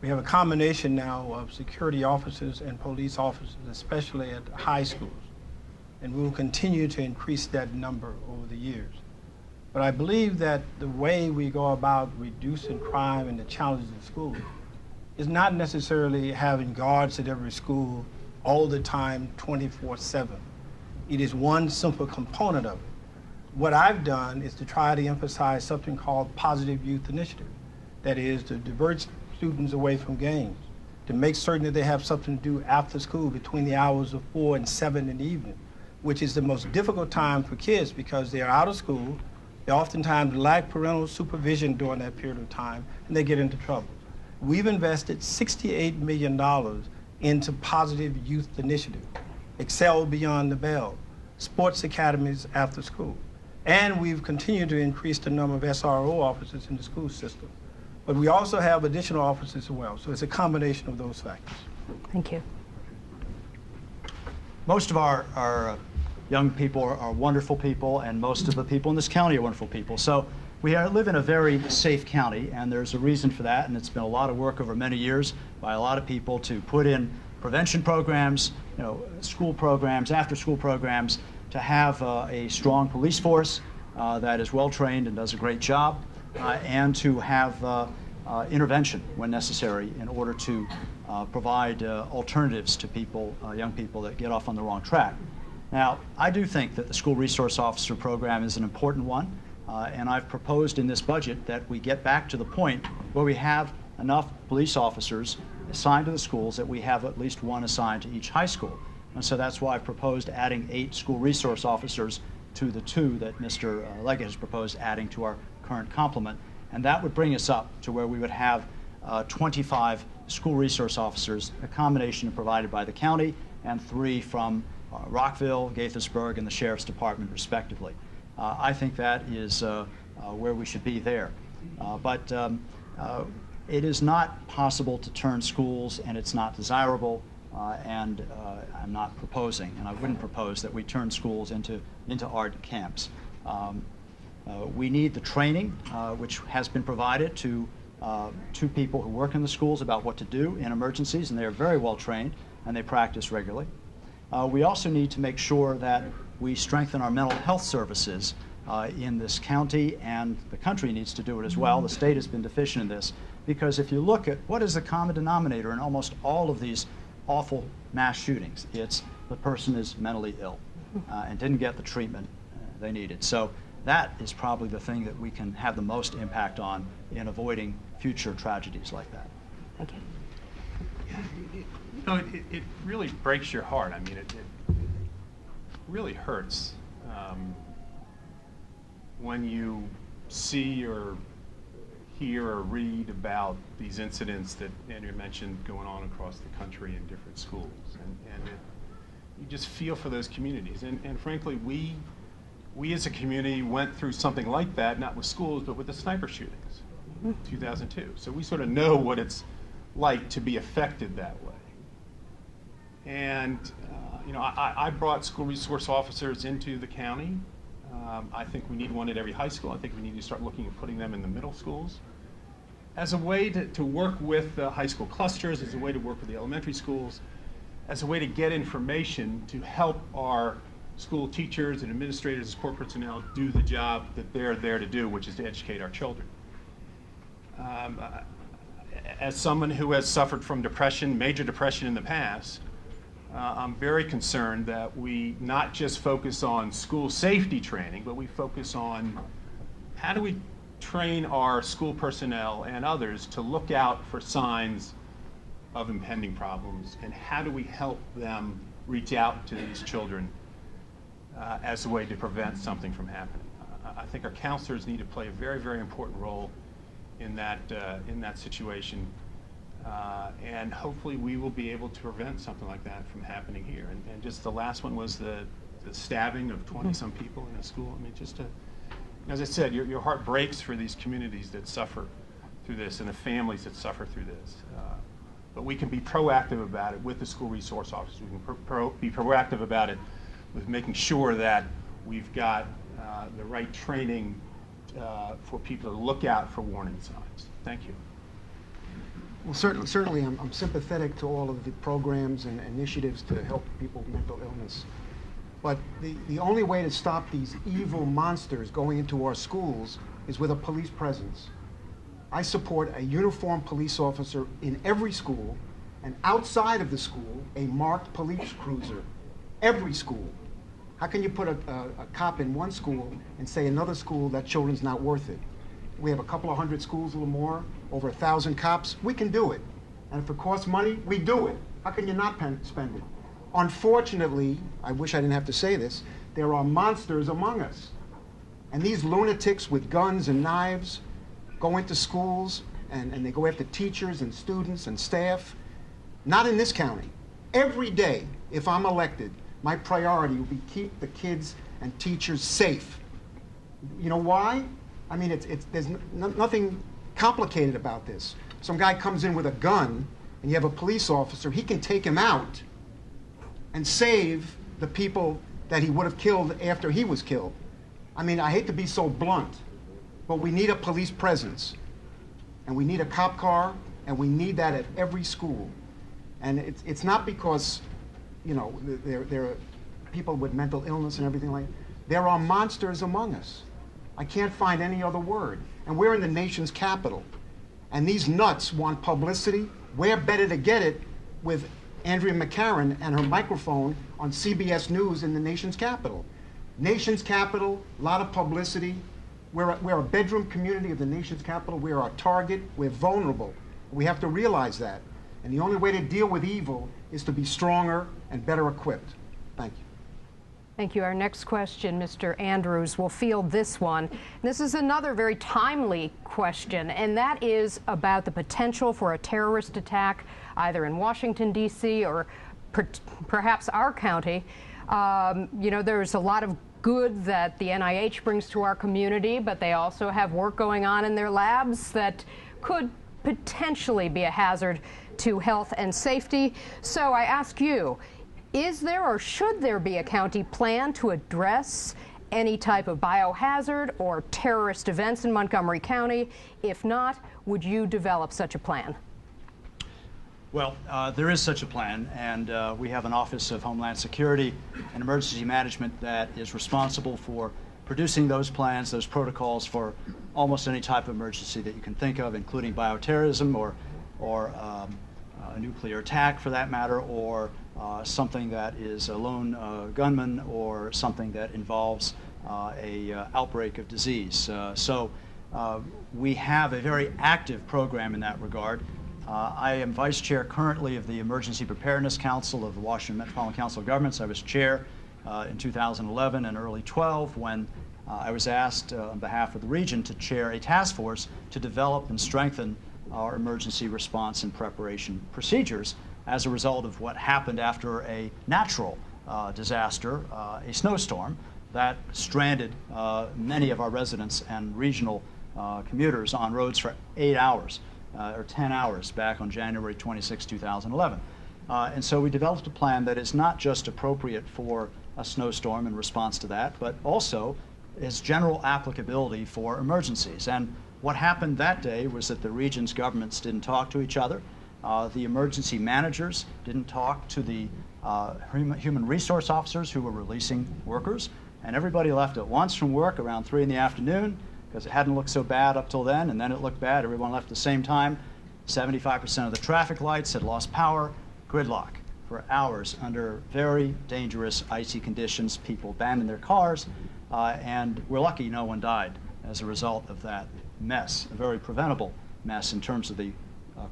We have a combination now of security officers and police officers, especially at high schools, and we will continue to increase that number over the years. But I believe that the way we go about reducing crime and the challenges in schools is not necessarily having guards at every school all the time, 24/7. It is one simple component of it. What I've done is to try to emphasize something called positive youth initiative. That is to divert students away from games, to make certain that they have something to do after school between the hours of 4 and 7 in the evening, which is the most difficult time for kids because they are out of school, they oftentimes lack parental supervision during that period of time, and they get into trouble. We've invested $68 million into positive youth initiative, Excel Beyond the Bell, sports academies after school, and we've continued to increase the number of SRO officers in the school system. But we also have additional officers as well, so it's a combination of those factors. Thank you. Most of our young people are wonderful people, and most of the people in this county are wonderful people. So we live in a very safe county, and there's a reason for that, and it's been a lot of work over many years by a lot of people to put in prevention programs, school programs, after-school programs, to have a strong police force that is well-trained and does a great job, and to have intervention when necessary in order to provide alternatives to people, young people that get off on the wrong track. Now, I do think that the School Resource Officer program is an important one, and I've proposed in this budget that we get back to the point where we have enough police officers assigned to the schools that we have at least one assigned to each high school. And so that's why I've proposed adding 8 school resource officers to the 2 that Mr. Leggett has proposed adding to our current complement. And that would bring us up to where we would have 25 school resource officers, a combination provided by the county, and 3 from Rockville, Gaithersburg, and the Sheriff's Department, respectively. I think that is where we should be there. But it is not possible to turn schools, and it's not desirable, and I'm not proposing, and I wouldn't propose that we turn schools into art camps. We need the training, which has been provided to people who work in the schools about what to do in emergencies, and they are very well trained, and they practice regularly. We also need to make sure that we strengthen our mental health services in this county, and the country needs to do it as well. The state has been deficient in this, because if you look at what is the common denominator in almost all of these awful mass shootings, it's the person is mentally ill and didn't get the treatment they needed. So that is probably the thing that we can have the most impact on in avoiding future tragedies like that. Thank you. No, it really breaks your heart. I mean, it really hurts when you see or hear or read about these incidents that Andrea mentioned going on across the country in different schools. And you just feel for those communities. And frankly, we as a community went through something like that, not with schools, but with the sniper shootings in 2002. So we sort of know what it's like to be affected that way. And I brought school resource officers into the county. I think we need one at every high school. I think we need to start looking at putting them in the middle schools as a way to work with the high school clusters, as a way to work with the elementary schools, as a way to get information to help our school teachers and administrators and support personnel do the job that they're there to do, which is to educate our children. As someone who has suffered from depression, major depression in the past, I'm very concerned that we not just focus on school safety training, but we focus on how do we train our school personnel and others to look out for signs of impending problems, and how do we help them reach out to these children as a way to prevent something from happening. I think our counselors need to play a very, very important role in that situation. And hopefully we will be able to prevent something like that from happening here. And just the last one was the stabbing of 20-some people in a school. I mean, just to, as I said, your heart breaks for these communities that suffer through this and the families that suffer through this. But we can be proactive about it with the school resource officers. We can be proactive about it with making sure that we've got the right training for people to look out for warning signs. Thank you. Well, certainly I'm sympathetic to all of the programs and initiatives to help people with mental illness. But the only way to stop these evil monsters going into our schools is with a police presence. I support a uniformed police officer in every school, and outside of the school, a marked police cruiser. Every school. How can you put a cop in one school and say another school that children's not worth it? We have a couple of hundred schools, a little more, over 1,000 cops. We can do it. And if it costs money, we do it. How can you not spend it? Unfortunately, I wish I didn't have to say this, there are monsters among us. And these lunatics with guns and knives go into schools and they go after teachers and students and staff. Not in this county. Every day, if I'm elected, my priority will be keep the kids and teachers safe. You know why? I mean, there's nothing complicated about this. Some guy comes in with a gun, and you have a police officer, he can take him out and save the people that he would have killed after he was killed. I mean, I hate to be so blunt, but we need a police presence, and we need a cop car, and we need that at every school. And it's not because, you know, there are people with mental illness and everything like that. There are monsters among us. I can't find any other word. And we're in the nation's capital. And these nuts want publicity. Where better to get it with Andrea McCarren and her microphone on CBS News in the nation's capital. Nation's capital, a lot of publicity. We're a bedroom community of the nation's capital. We're our target. We're vulnerable. We have to realize that. And the only way to deal with evil is to be stronger and better equipped. Thank you. Thank you. Our next question, Mr. Andrews, will field this one. This is another very timely question, and that is about the potential for a terrorist attack either in Washington, D.C. or perhaps our county. You know, there's a lot of good that the NIH brings to our community, but they also have work going on in their labs that could potentially be a hazard to health and safety. So I ask you, is there or should there be a county plan to address any type of biohazard or terrorist events in Montgomery County? If not, would you develop such a plan? Well, there is such a plan, and we have an Office of Homeland Security and Emergency Management that is responsible for producing those plans, those protocols for almost any type of emergency that you can think of, including bioterrorism or a nuclear attack for that matter, or something that is a lone gunman, or something that involves a outbreak of disease. So we have a very active program in that regard. I am vice chair currently of the Emergency Preparedness Council of the Washington Metropolitan Council of Governments. I was chair in 2011 and early 12 when I was asked on behalf of the region to chair a task force to develop and strengthen our emergency response and preparation procedures as a result of what happened after a natural disaster, a snowstorm that stranded many of our residents and regional commuters on roads for 8 hours or 10 hours back on January 26, 2011. And so we developed a plan that is not just appropriate for a snowstorm in response to that, but also is general applicability for emergencies. And what happened that day was that the region's governments didn't talk to each other. The emergency managers didn't talk to the human resource officers who were releasing workers. And everybody left at once from work around 3 in the afternoon because it hadn't looked so bad up till then, and then it looked bad. Everyone left at the same time. 75% of the traffic lights had lost power. Gridlock for hours under very dangerous, icy conditions. People abandoned their cars, and we're lucky no one died as a result of that mess, a very preventable mess in terms of the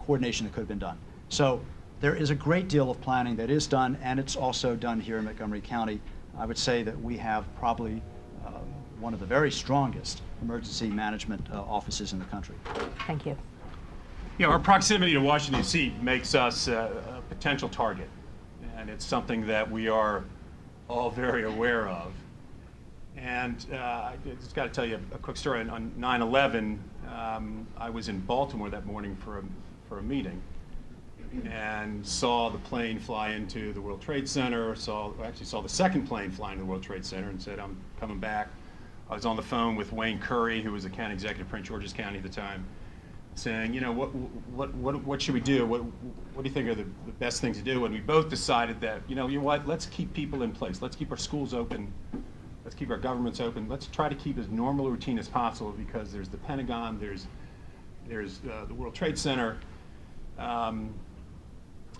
coordination that could have been done. So there is a great deal of planning that is done, and it's also done here in Montgomery County. I would say that we have probably one of the very strongest emergency management offices in the country. Thank you. Yeah, our proximity to Washington, D.C. makes us a potential target, and it's something that we are all very aware of. And I just got to tell you a quick story. On 9/11, I was in Baltimore that morning for a meeting, and saw the plane fly into the World Trade Center. Actually saw the second plane fly into the World Trade Center, and said, "I'm coming back." I was on the phone with Wayne Curry, who was the county executive of Prince George's County at the time, saying, you know, what should we do? What do you think are the best things to do? And we both decided that, you know what, let's keep people in place. Let's keep our schools open. Let's keep our governments open. Let's try to keep as normal a routine as possible, because there's the Pentagon, there's the World Trade Center. And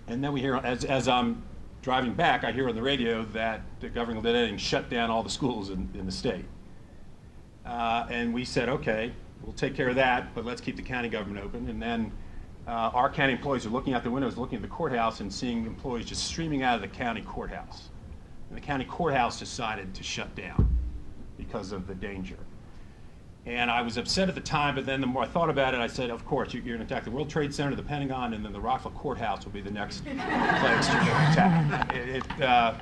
then we hear, as I'm driving back, I hear on the radio that the Governor Lidding shut down all the schools in the state. And we said, okay, we'll take care of that, but let's keep the county government open. And then our county employees are looking out the windows, looking at the courthouse, and seeing employees just streaming out of the county courthouse. And the county courthouse decided to shut down because of the danger. And I was upset at the time, but then the more I thought about it, I said, of course, you're going to attack the World Trade Center, the Pentagon, and then the Rockville courthouse will be the next place you're going to attack.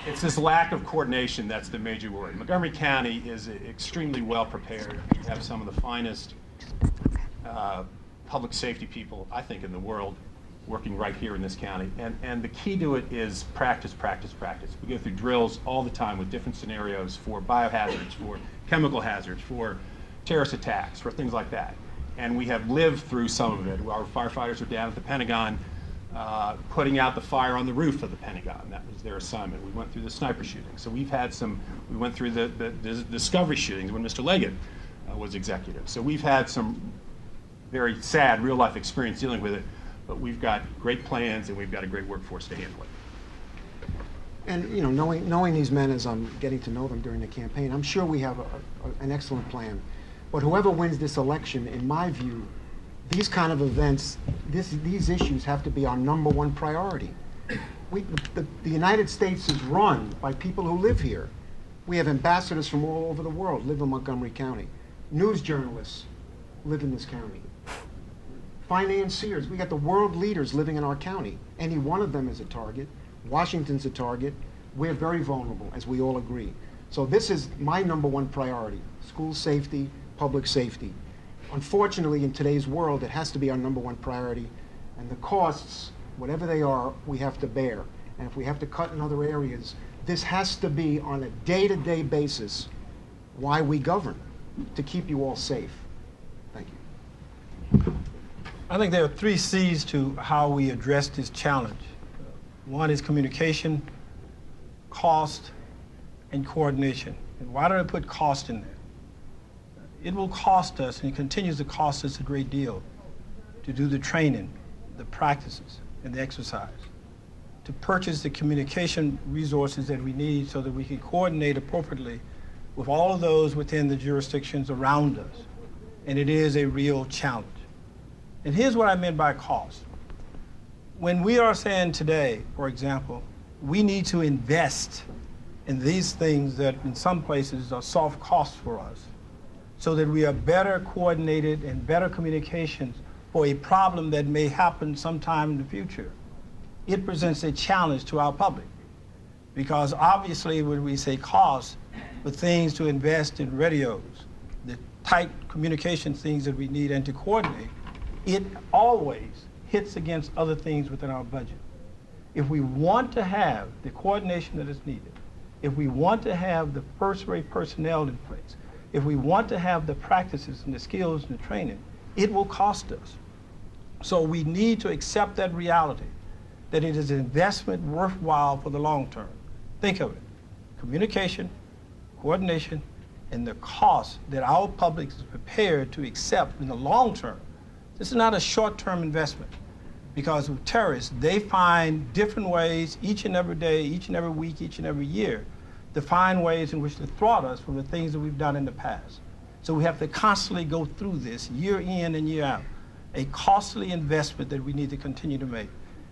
It's this lack of coordination that's the major worry. Montgomery County is extremely well prepared. We have some of the finest public safety people, I think, in the world working right here in this county. And the key to it is practice, practice, practice. We go through drills all the time with different scenarios for biohazards, for chemical hazards, for terrorist attacks, for things like that. And we have lived through some of it. Our firefighters are down at the Pentagon putting out the fire on the roof of the Pentagon. That was their assignment. We went through the sniper shooting. So we went through the discovery shootings when Mr. Leggett was executive. So we've had some very sad real-life experience dealing with it, but we've got great plans and we've got a great workforce to handle it. And you know, knowing these men as I'm getting to know them during the campaign, I'm sure we have an excellent plan. But whoever wins this election, in my view, these kind of events, these issues have to be our #1 priority. The United States is run by people who live here. We have ambassadors from all over the world live in Montgomery County. News journalists live in this county. Financiers, we got the world leaders living in our county. Any one of them is a target. Washington's a target. We're very vulnerable, as we all agree. So this is my #1 priority: school safety, public safety. Unfortunately, in today's world, it has to be our #1 priority, and the costs, whatever they are, we have to bear. And if we have to cut in other areas, this has to be on a day-to-day basis why we govern, to keep you all safe. Thank you. I think there are 3 C's to how we address this challenge. One is communication, cost, and coordination. And why did I put cost in there? It will cost us, and it continues to cost us a great deal, to do the training, the practices, and the exercise, to purchase the communication resources that we need so that we can coordinate appropriately with all of those within the jurisdictions around us. And it is a real challenge. And here's what I meant by cost. When we are saying today, for example, we need to invest in these things that in some places are soft costs for us, so that we are better coordinated and better communications for a problem that may happen sometime in the future, it presents a challenge to our public. Because obviously when we say cost, for things to invest in radios, the tight communication things that we need and to coordinate, it always hits against other things within our budget. If we want to have the coordination that is needed, if we want to have the first-rate personnel in place, if we want to have the practices and the skills and the training, it will cost us. So we need to accept that reality, that it is an investment worthwhile for the long term. Think of it, communication, coordination, and the cost that our public is prepared to accept in the long term. This is not a short-term investment, because with terrorists, they find different ways each and every day, each and every week, each and every year, to find ways in which to thwart us from the things that we've done in the past. So we have to constantly go through this year in and year out, a costly investment that we need to continue to make.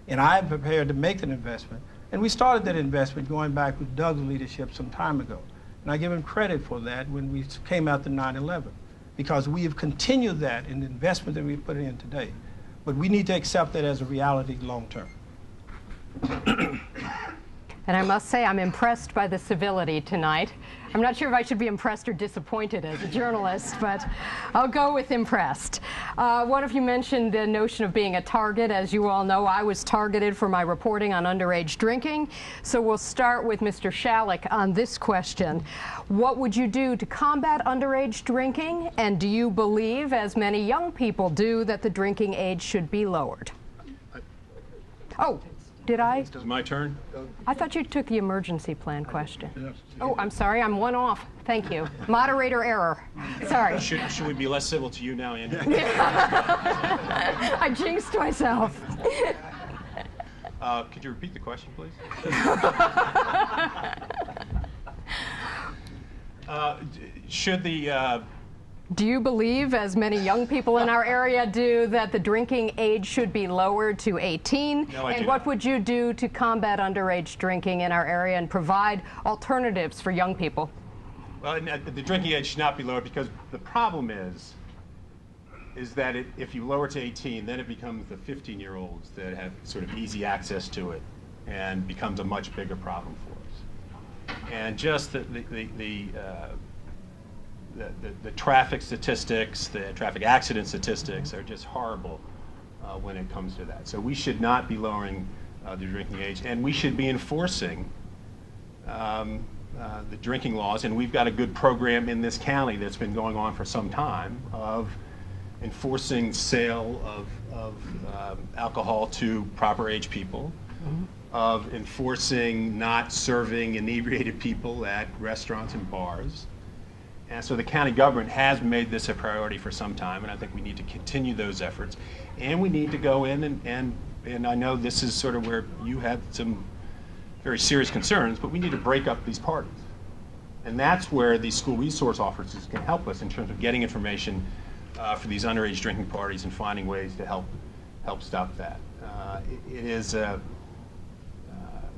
And I am prepared to make that investment. And we started that investment going back with Doug's leadership some time ago. And I give him credit for that when we came out to 9/11, because we have continued that in the investment that we put in today. But we need to accept that as a reality long term. And I must say, I'm impressed by the civility tonight. I'm not sure if I should be impressed or disappointed as a journalist, but I'll go with impressed. One of you mentioned the notion of being a target. As you all know, I was targeted for my reporting on underage drinking. So we'll start with Mr. Shalleck on this question. What would you do to combat underage drinking? And do you believe, as many young people do, that the drinking age should be lowered? Oh. Did I? It's my turn. I thought you took the emergency plan question. Oh, I'm sorry. I'm one off. Thank you. Moderator error. Sorry. Should we be less civil to you now, Andrea? I jinxed myself. Could you repeat the question, please? Should the Do you believe, as many young people in our area do, that the drinking age should be lowered to 18? No, I do And what not. would you do to combat underage drinking in our area and provide alternatives for young people? Well, the drinking age should not be lowered, because the problem is that if you lower it to 18, then it becomes the 15-year-olds that have sort of easy access to it, and becomes a much bigger problem for us. And just the traffic statistics, the traffic accident statistics are just horrible when it comes to that. So we should not be lowering the drinking age, and we should be enforcing the drinking laws. And we've got a good program in this county that's been going on for some time of enforcing sale of alcohol to proper age people, of enforcing not serving inebriated people at restaurants and bars. And so the county government has made this a priority for some time, and I think we need to continue those efforts. And we need to go in and I know this is sort of where you have some very serious concerns, but we need to break up these parties. And that's where these school resource officers can help us in terms of getting information for these underage drinking parties and finding ways to help stop that. It is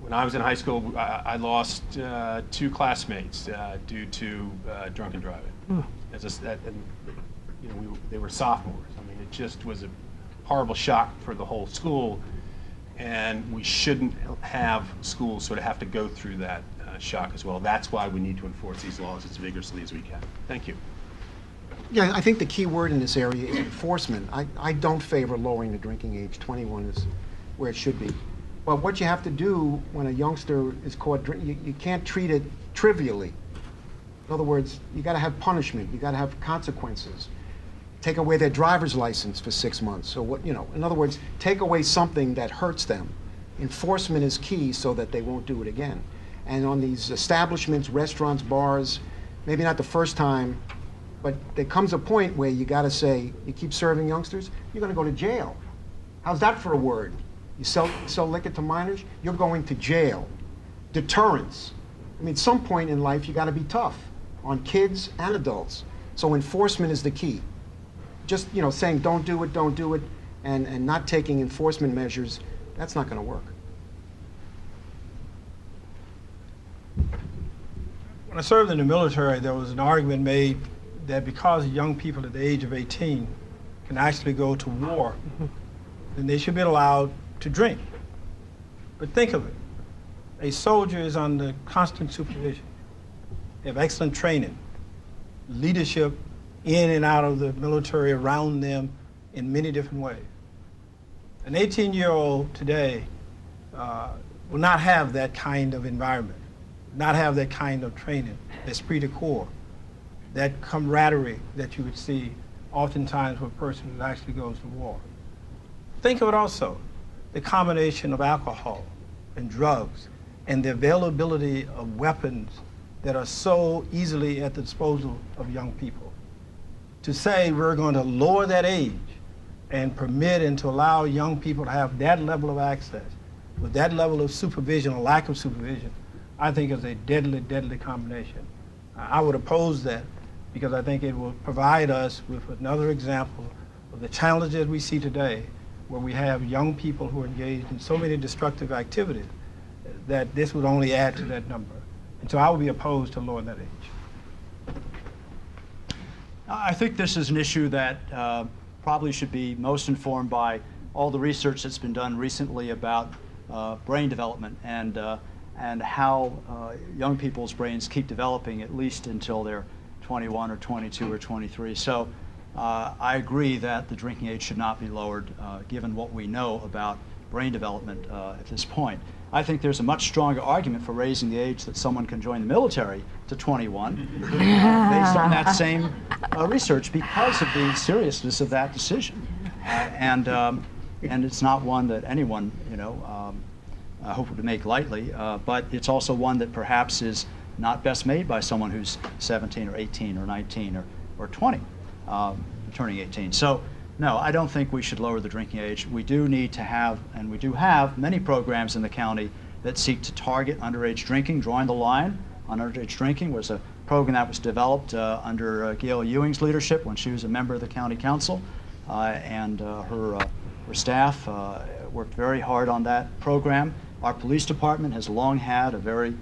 when I was in high school, I lost 2 classmates due to drunken driving. They were sophomores. I mean, it just was a horrible shock for the whole school, and we shouldn't have schools sort of have to go through that shock as well. That's why we need to enforce these laws as vigorously as we can. Thank you. Yeah, I think the key word in this area is enforcement. I don't favor lowering the drinking age. 21 is where it should be. But what you have to do when a youngster is caught drinking, you can't treat it trivially. In other words, you got to have punishment. You got to have consequences. Take away their driver's license for 6 months. So what, in other words, take away something that hurts them. Enforcement is key so that they won't do it again. And on these establishments, restaurants, bars, maybe not the first time, but there comes a point where you got to say, you keep serving youngsters, you're going to go to jail. How's that for a word? You sell liquor to minors, you're going to jail. Deterrence. I mean, at some point in life, you got to be tough on kids and adults. So enforcement is the key. Just saying, don't do it, and not taking enforcement measures, that's not going to work. When I served in the military, there was an argument made that because young people at the age of 18 can actually go to war, then they should be allowed to drink. But think of it. A soldier is under constant supervision. They have excellent training, leadership in and out of the military around them in many different ways. An 18-year-old today will not have that kind of environment, not have that kind of training, esprit de corps, that camaraderie that you would see oftentimes with a person who actually goes to war. Think of it also, the combination of alcohol and drugs and the availability of weapons that are so easily at the disposal of young people. To say we're going to lower that age and permit and to allow young people to have that level of access with that level of supervision or lack of supervision, I think is a deadly, deadly combination. I would oppose that because I think it will provide us with another example of the challenges we see today where we have young people who are engaged in so many destructive activities that this would only add to that number. And so I would be opposed to lowering that age. I think this is an issue that probably should be most informed by all the research that's been done recently about brain development and how young people's brains keep developing at least until they're 21 or 22 or 23. So I agree that the drinking age should not be lowered given what we know about brain development at this point. I think there's a much stronger argument for raising the age that someone can join the military to 21 based on that same research because of the seriousness of that decision. And it's not one that anyone, hope to make lightly, but it's also one that perhaps is not best made by someone who's 17 or 18 or 19 or 20, turning 18. So no, I don't think we should lower the drinking age. We do need to have, and we do have, many programs in the county that seek to target underage drinking. Drawing the Line on Underage Drinking was a program that was developed under Gail Ewing's leadership when she was a member of the county council, and her staff worked very hard on that program. Our police department has long had a very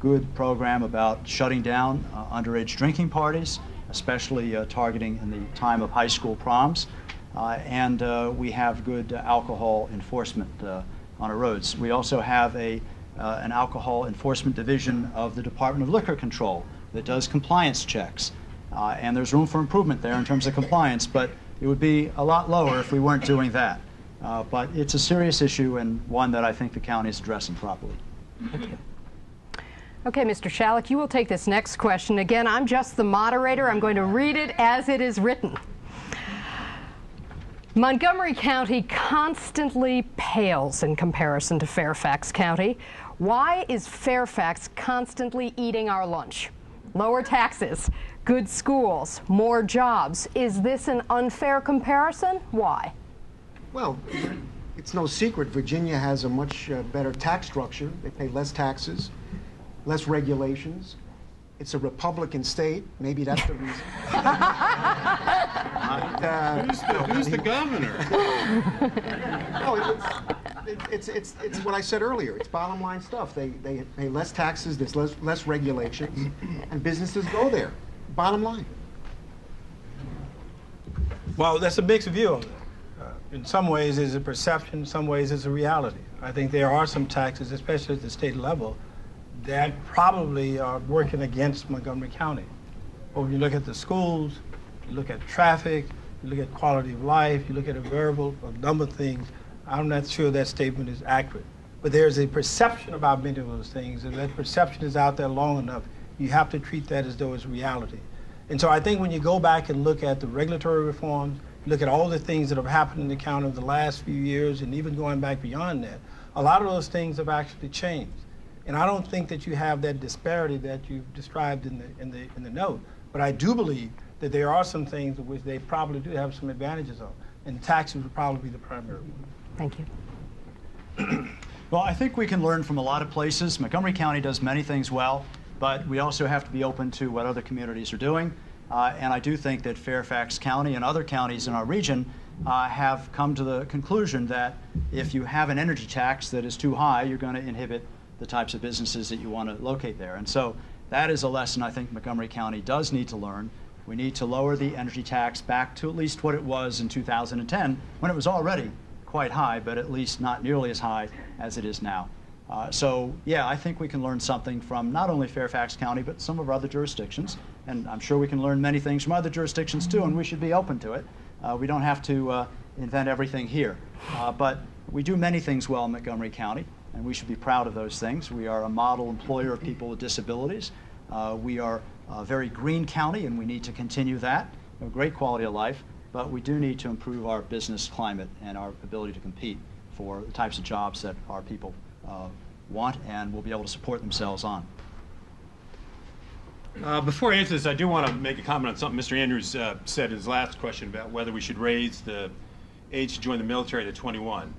good program about shutting down underage drinking parties, especially targeting in the time of high school proms. And we have good alcohol enforcement on our roads. We also have an alcohol enforcement division of the Department of Liquor Control that does compliance checks. And there's room for improvement there in terms of compliance, but it would be a lot lower if we weren't doing that. But it's a serious issue and one that I think the county is addressing properly. Thank you. Okay, Mr. Shalleck, you will take this next question. Again, I'm just the moderator. I'm going to read it as it is written. Montgomery County constantly pales in comparison to Fairfax County. Why is Fairfax constantly eating our lunch? Lower taxes, good schools, more jobs. Is this an unfair comparison? Why? Well, it's no secret Virginia has a much better tax structure. They pay less taxes, less regulations. It's a Republican state. Maybe that's the reason. Who's the governor? No, it's what I said earlier. It's bottom line stuff. They pay less taxes, there's less regulations, and businesses go there. Bottom line. Well, that's a mixed view of it. In some ways, it's a perception. In some ways, it's a reality. I think there are some taxes, especially at the state level, that probably are working against Montgomery County. But when you look at the schools, you look at traffic, you look at quality of life, you look at a number of things, I'm not sure that statement is accurate. But there's a perception about many of those things, and that perception is out there long enough. You have to treat that as though it's reality. And so I think when you go back and look at the regulatory reforms, look at all the things that have happened in the county over the last few years, and even going back beyond that, a lot of those things have actually changed. And I don't think that you have that disparity that you've described in the note. But I do believe that there are some things in which they probably do have some advantages of, and taxes would probably be the primary one. Thank you. Well, I think we can learn from a lot of places. Montgomery County does many things well, but we also have to be open to what other communities are doing. And I do think that Fairfax County and other counties in our region have come to the conclusion that if you have an energy tax that is too high, you're going to inhibit the types of businesses that you want to locate there. And so that is a lesson I think Montgomery County does need to learn. We need to lower the energy tax back to at least what it was in 2010, when it was already quite high, but at least not nearly as high as it is now. So yeah, I think we can learn something from not only Fairfax County, but some of our other jurisdictions. And I'm sure we can learn many things from other jurisdictions too, and we should be open to it. We don't have to invent everything here. But we do many things well in Montgomery County, and we should be proud of those things. We are a model employer of people with disabilities. We are a very green county, and we need to continue that. We have great quality of life, but we do need to improve our business climate and our ability to compete for the types of jobs that our people want and will be able to support themselves on. Before I answer this, I do want to make a comment on something Mr. Andrews said in his last question about whether we should raise the age to join the military to 21.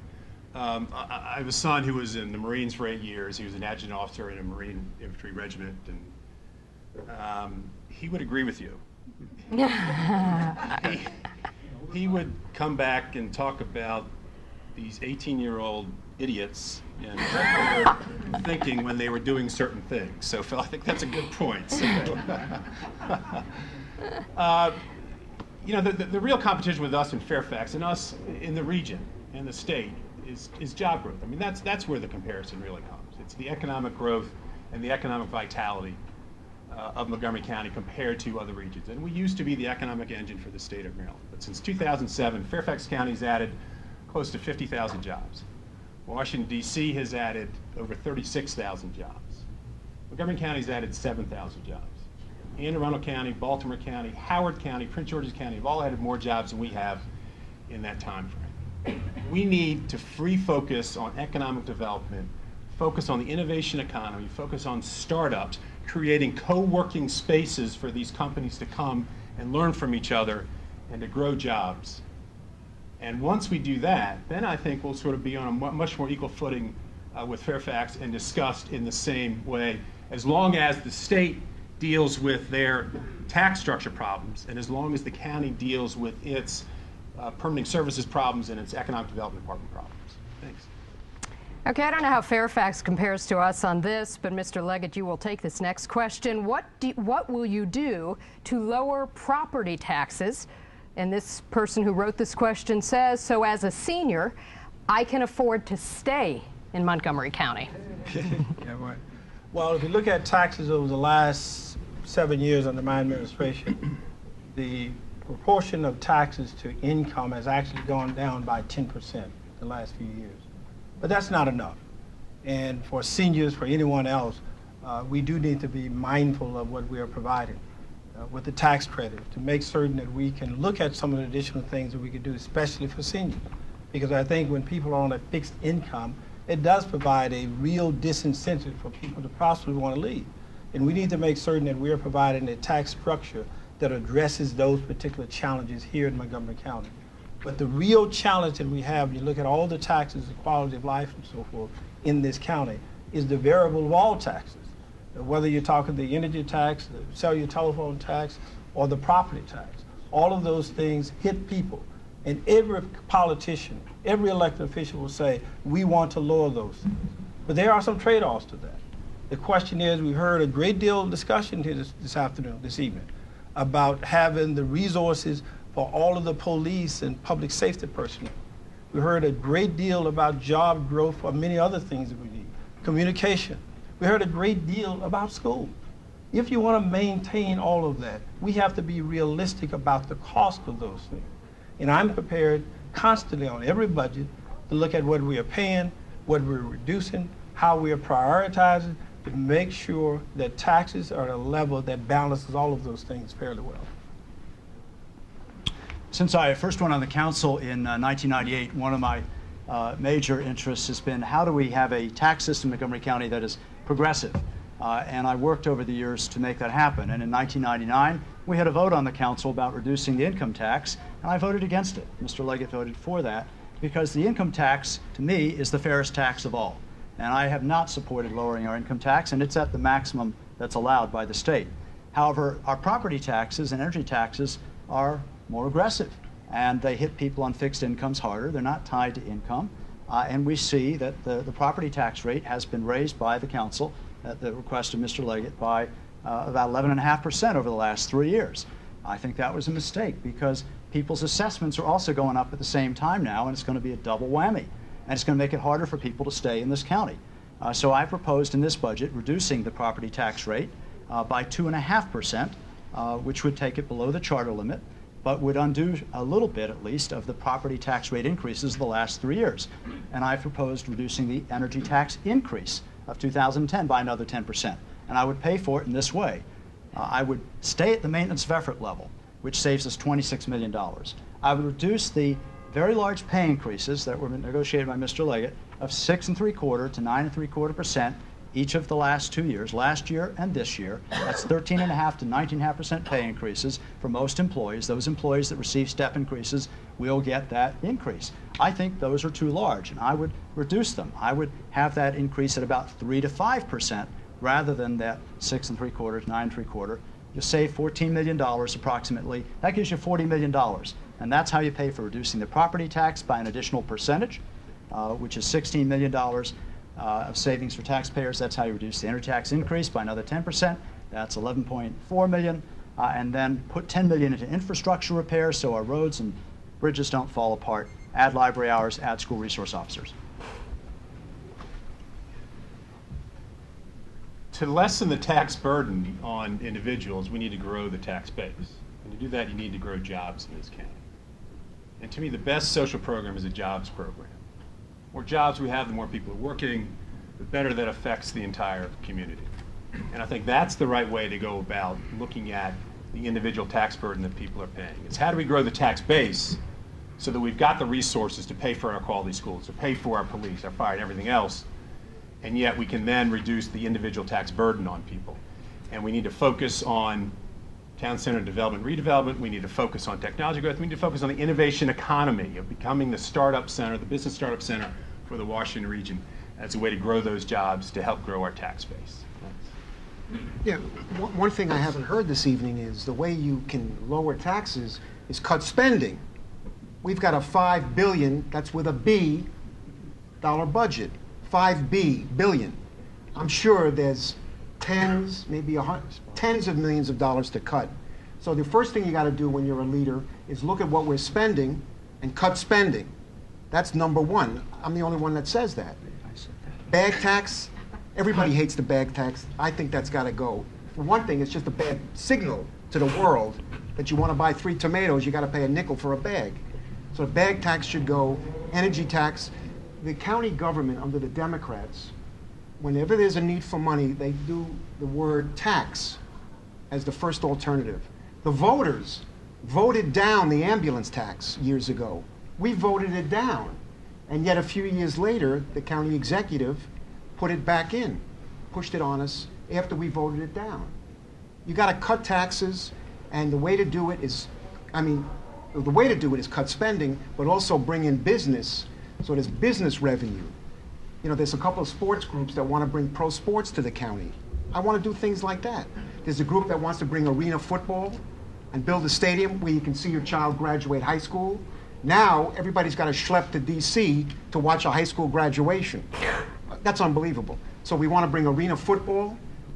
I have a son who was in the Marines for 8 years. He was an adjutant officer in a Marine infantry regiment, and he would agree with you. He would come back and talk about these 18-year-old idiots and what they were thinking when they were doing certain things. So, Phil, I think that's a good point. So, you know, the real competition with us in Fairfax and us in the region and the state is job growth. I mean, that's where the comparison really comes. It's the economic growth and the economic vitality of Montgomery County compared to other regions. And we used to be the economic engine for the state of Maryland. But since 2007, Fairfax County's added close to 50,000 jobs. Washington, D.C. has added over 36,000 jobs. Montgomery County's added 7,000 jobs. Anne Arundel County, Baltimore County, Howard County, Prince George's County have all added more jobs than we have in that time frame. We need to free focus on economic development, focus on the innovation economy, focus on startups, creating co-working spaces for these companies to come and learn from each other and to grow jobs. And once we do that, then I think we'll sort of be on a much more equal footing with Fairfax and discussed in the same way, as long as the state deals with their tax structure problems and as long as the county deals with its permitting services problems and its economic development department problems. Thanks. Okay, I don't know how Fairfax compares to us on this, but Mr. Leggett, you will take this next question. What will you do to lower property taxes? And this person who wrote this question says, so as a senior, I can afford to stay in Montgomery County. Yeah, right. Well, if you look at taxes over the last 7 years under my administration, the proportion of taxes to income has actually gone down by 10% the last few years. But that's not enough. And for seniors, for anyone else, we do need to be mindful of what we are providing with the tax credit to make certain that we can look at some of the additional things that we could do, especially for seniors. Because I think when people are on a fixed income, it does provide a real disincentive for people to possibly want to leave. And we need to make certain that we are providing a tax structure that addresses those particular challenges here in Montgomery County. But the real challenge that we have, when you look at all the taxes, the quality of life and so forth in this county, is the variable of all taxes. Whether you're talking the energy tax, the cellular telephone tax, or the property tax. All of those things hit people. And every politician, every elected official will say, we want to lower those things. But there are some trade-offs to that. The question is, we've heard a great deal of discussion here this evening, about having the resources for all of the police and public safety personnel. We heard a great deal about job growth or many other things that we need. Communication. We heard a great deal about school. If you want to maintain all of that, we have to be realistic about the cost of those things. And I'm prepared constantly on every budget to look at what we are paying, what we're reducing, how we are prioritizing to make sure that taxes are at a level that balances all of those things fairly well. Since I first went on the council in 1998, one of my major interests has been how do we have a tax system in Montgomery County that is progressive? And I worked over the years to make that happen. And in 1999, we had a vote on the council about reducing the income tax, and I voted against it. Mr. Leggett voted for that because the income tax, to me, is the fairest tax of all. And I have not supported lowering our income tax, and it's at the maximum that's allowed by the state. However, our property taxes and energy taxes are more aggressive. and they hit people on fixed incomes harder. They're not tied to income. And we see that the property tax rate has been raised by the council at the request of Mr. Leggett by about 11.5% over the last 3 years. I think that was a mistake because people's assessments are also going up at the same time now, and it's going to be a double whammy. And it's going to make it harder for people to stay in this county. So I proposed in this budget reducing the property tax rate by 2.5%, which would take it below the charter limit, but would undo a little bit at least of the property tax rate increases of the last 3 years. And I proposed reducing the energy tax increase of 2010 by another 10%. And I would pay for it in this way. I would stay at the maintenance of effort level, which saves us $26 million. I would reduce the very large pay increases that were negotiated by Mr. Leggett of 6.75% to 9.75% each of the last 2 years, last year and this year. That's 13.5% to 19.5% pay increases for most employees. Those employees that receive step increases will get that increase. I think those are too large, and I would reduce them. I would have that increase at about 3 to 5% rather than that 6.75% to 9.75%. You save $14 million approximately. That gives you $40 million. And that's how you pay for reducing the property tax by an additional percentage, which is $16 million of savings for taxpayers. That's how you reduce the energy tax increase by another 10%. That's $11.4 million. And then put $10 million into infrastructure repairs so our roads and bridges don't fall apart. Add library hours, add school resource officers. To lessen the tax burden on individuals, we need to grow the tax base. And to do that, you need to grow jobs in this county. And to me, the best social program is a jobs program. The more jobs we have, the more people are working, the better that affects the entire community. And I think that's the right way to go about looking at the individual tax burden that people are paying. It's how do we grow the tax base so that we've got the resources to pay for our quality schools, to pay for our police, our fire, and everything else, and yet we can then reduce the individual tax burden on people. And we need to focus on town center development, redevelopment. We need to focus on technology growth. We need to focus on the innovation economy of becoming the startup center, the business startup center for the Washington region as a way to grow those jobs to help grow our tax base. Yeah, one thing I haven't heard this evening is the way you can lower taxes is cut spending. We've got a $5 billion, that's with a B, dollar budget. $5 billion. I'm sure there's tens, maybe tens of millions of dollars to cut. So the first thing you got to do when you're a leader is look at what we're spending and cut spending. That's number one. I'm the only one that says that. Bag tax, everybody hates the bag tax. I think that's got to go. For one thing, it's just a bad signal to the world that you want to buy 3 tomatoes, you got to pay a nickel for a bag. So the bag tax should go, energy tax. The county government under the Democrats, whenever there's a need for money, they do the word tax as the first alternative. The voters voted down the ambulance tax years ago. We voted it down. And yet a few years later, the county executive put it back in, pushed it on us after we voted it down. You got to cut taxes, and the way to do it is, the way to do it is cut spending, but also bring in business. So there's business revenue. You know, there's a couple of sports groups that want to bring pro sports to the county. I want to do things like that. There's a group that wants to bring arena football and build a stadium where you can see your child graduate high school. Now, everybody's got to schlep to D.C. to watch a high school graduation. That's unbelievable. So we want to bring arena football.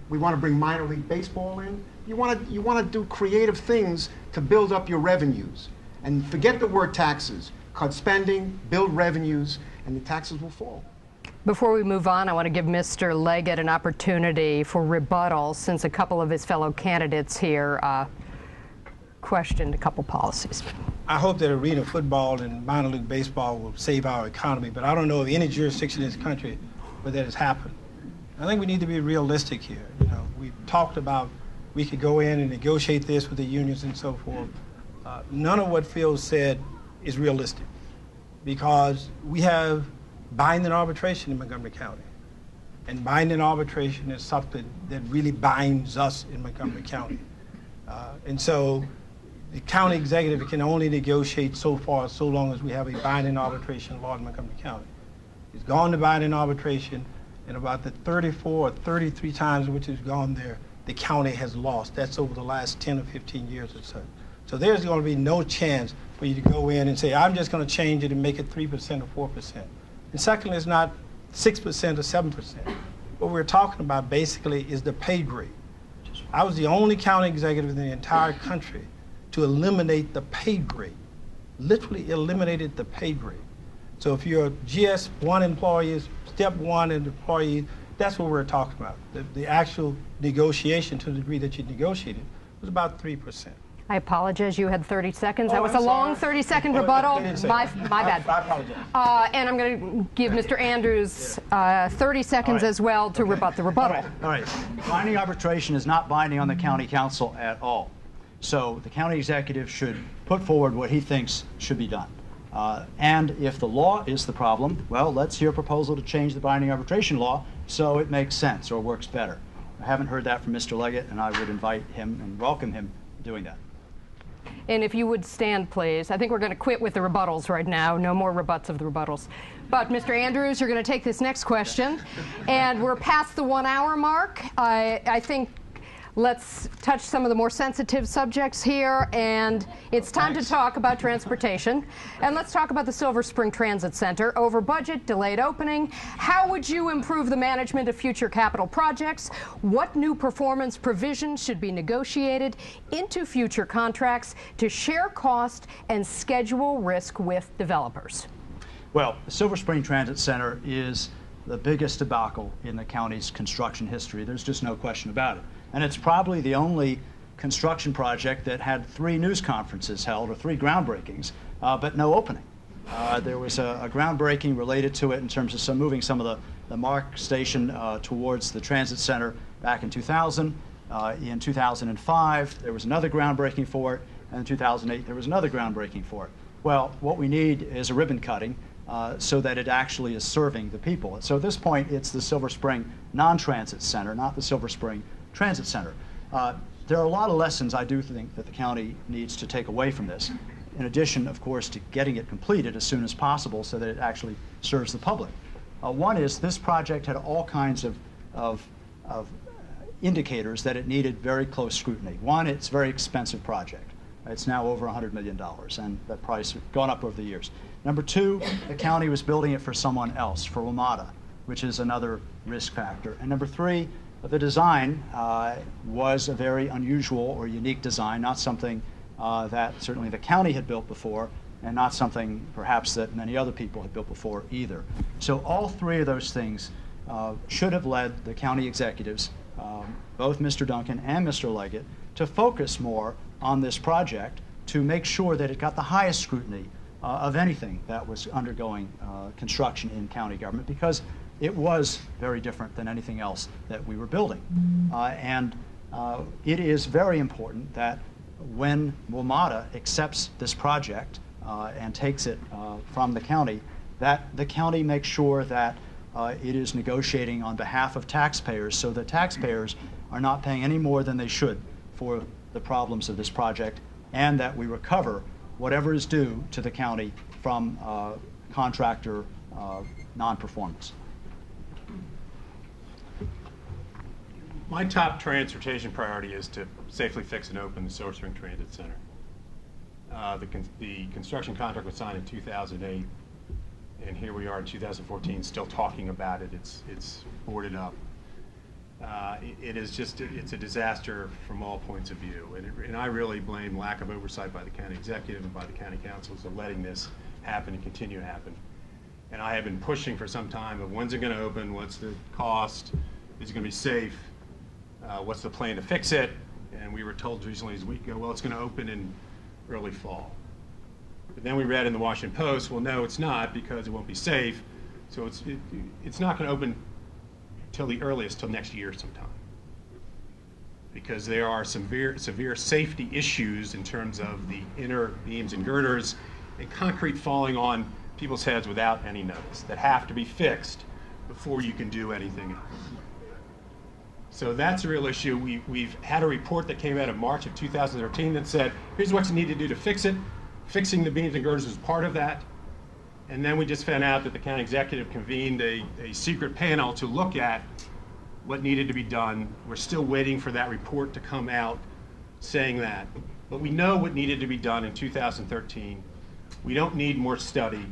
We want to bring minor league baseball in. You want to do creative things to build up your revenues. And forget the word taxes. Cut spending, build revenues, and the taxes will fall. Before we move on, I want to give Mr. Leggett an opportunity for rebuttal since a couple of his fellow candidates here questioned a couple policies. I hope that arena football and minor league baseball will save our economy, but I don't know of any jurisdiction in this country where that has happened. I think we need to be realistic here. You know, we've talked about we could go in and negotiate this with the unions and so forth. None of what Phil said is realistic because we have binding arbitration in Montgomery County. And binding arbitration is something that really binds us in Montgomery County. And so the county executive can only negotiate so far, so long as we have a binding arbitration law in Montgomery County. It's gone to binding arbitration, and about the 34 or 33 times which it's gone there, the county has lost. That's over the last 10 or 15 years or so. So there's going to be no chance for you to go in and say, I'm just going to change it and make it 3% or 4%. And secondly, it's not 6% or 7%. What we're talking about basically is the pay grade. I was the only county executive in the entire country to eliminate the pay grade, literally eliminated the pay grade. So if you're a GS1 employee, step 1 employee, that's what we're talking about. The actual negotiation, to the degree that you negotiated, was about 3%. I apologize, you had 30 seconds. Oh, That was I'm a long sorry. 30-second Oh, rebuttal. I didn't say My that. bad. I apologize. And I'm going to give Mr. Andrews 30 seconds right. as well to rebut the rebuttal. All right. Binding arbitration is not binding on the county council at all. So the county executive should put forward what he thinks should be done. And if the law is the problem, well, let's hear a proposal to change the binding arbitration law so it makes sense or works better. I haven't heard that from Mr. Leggett, and I would invite him and welcome him doing that. And if you would stand, please. I think we're going to quit with the rebuttals right now. No more rebuts of the rebuttals. But, Mr. Andrews, you're going to take this next question. And we're past the 1 hour mark. I think let's touch some of the more sensitive subjects here. And it's time to talk about transportation. And let's talk about the Silver Spring Transit Center. Over budget, delayed opening. How would you improve the management of future capital projects? What new performance provisions should be negotiated into future contracts to share cost and schedule risk with developers? Well, the Silver Spring Transit Center is the biggest debacle in the county's construction history. There's just no question about it. And it's probably the only construction project that had 3 news conferences held, or 3 groundbreakings, but no opening. There was a groundbreaking related to it in terms of moving some of the MARC station towards the transit center back in 2000. In 2005, there was another groundbreaking for it, and in 2008, there was another groundbreaking for it. Well, what we need is a ribbon cutting so that it actually is serving the people. So at this point, it's the Silver Spring non-transit center, not the Silver Spring Transit Center. There are a lot of lessons I do think that the county needs to take away from this, in addition, of course, to getting it completed as soon as possible so that it actually serves the public. One is this project had all kinds of indicators that it needed very close scrutiny. One, it's a very expensive project. It's now over $100 million, and that price has gone up over the years. Number 2, the county was building it for someone else, for WMATA, which is another risk factor. And number 3, the design was a very unusual or unique design, not something that certainly the county had built before, and not something perhaps that many other people had built before either. So all 3 of those things should have led the county executives, both Mr. Duncan and Mr. Leggett, to focus more on this project to make sure that it got the highest scrutiny of anything that was undergoing construction in county government, because it was very different than anything else that we were building. And it is very important that when WMATA accepts this project and takes it from the county, that the county makes sure that it is negotiating on behalf of taxpayers, so that taxpayers are not paying any more than they should for the problems of this project, and that we recover whatever is due to the county from contractor non-performance. My top transportation priority is to safely fix and open the Silver Spring Transit Center. The construction contract was signed in 2008, and here we are in 2014 still talking about it. It's boarded up. It's a disaster from all points of view, and I really blame lack of oversight by the county executive and by the county councils of letting this happen and continue to happen. And I have been pushing for some time of when's it going to open, what's the cost, is it going to be safe, what's the plan to fix it, and we were told recently as a week ago, well, it's going to open in early fall. But then we read in the Washington Post, well, no, it's not, because it won't be safe, so it's not going to open till the earliest, till next year sometime, because there are severe safety issues in terms of the inner beams and girders and concrete falling on people's heads without any notice that have to be fixed before you can do anything else. So that's a real issue. We've had a report that came out of March of 2013 that said, here's what you need to do to fix it. Fixing the beams and girders was part of that. And then we just found out that the county executive convened a secret panel to look at what needed to be done. We're still waiting for that report to come out saying that. But we know what needed to be done in 2013 We don't need more study.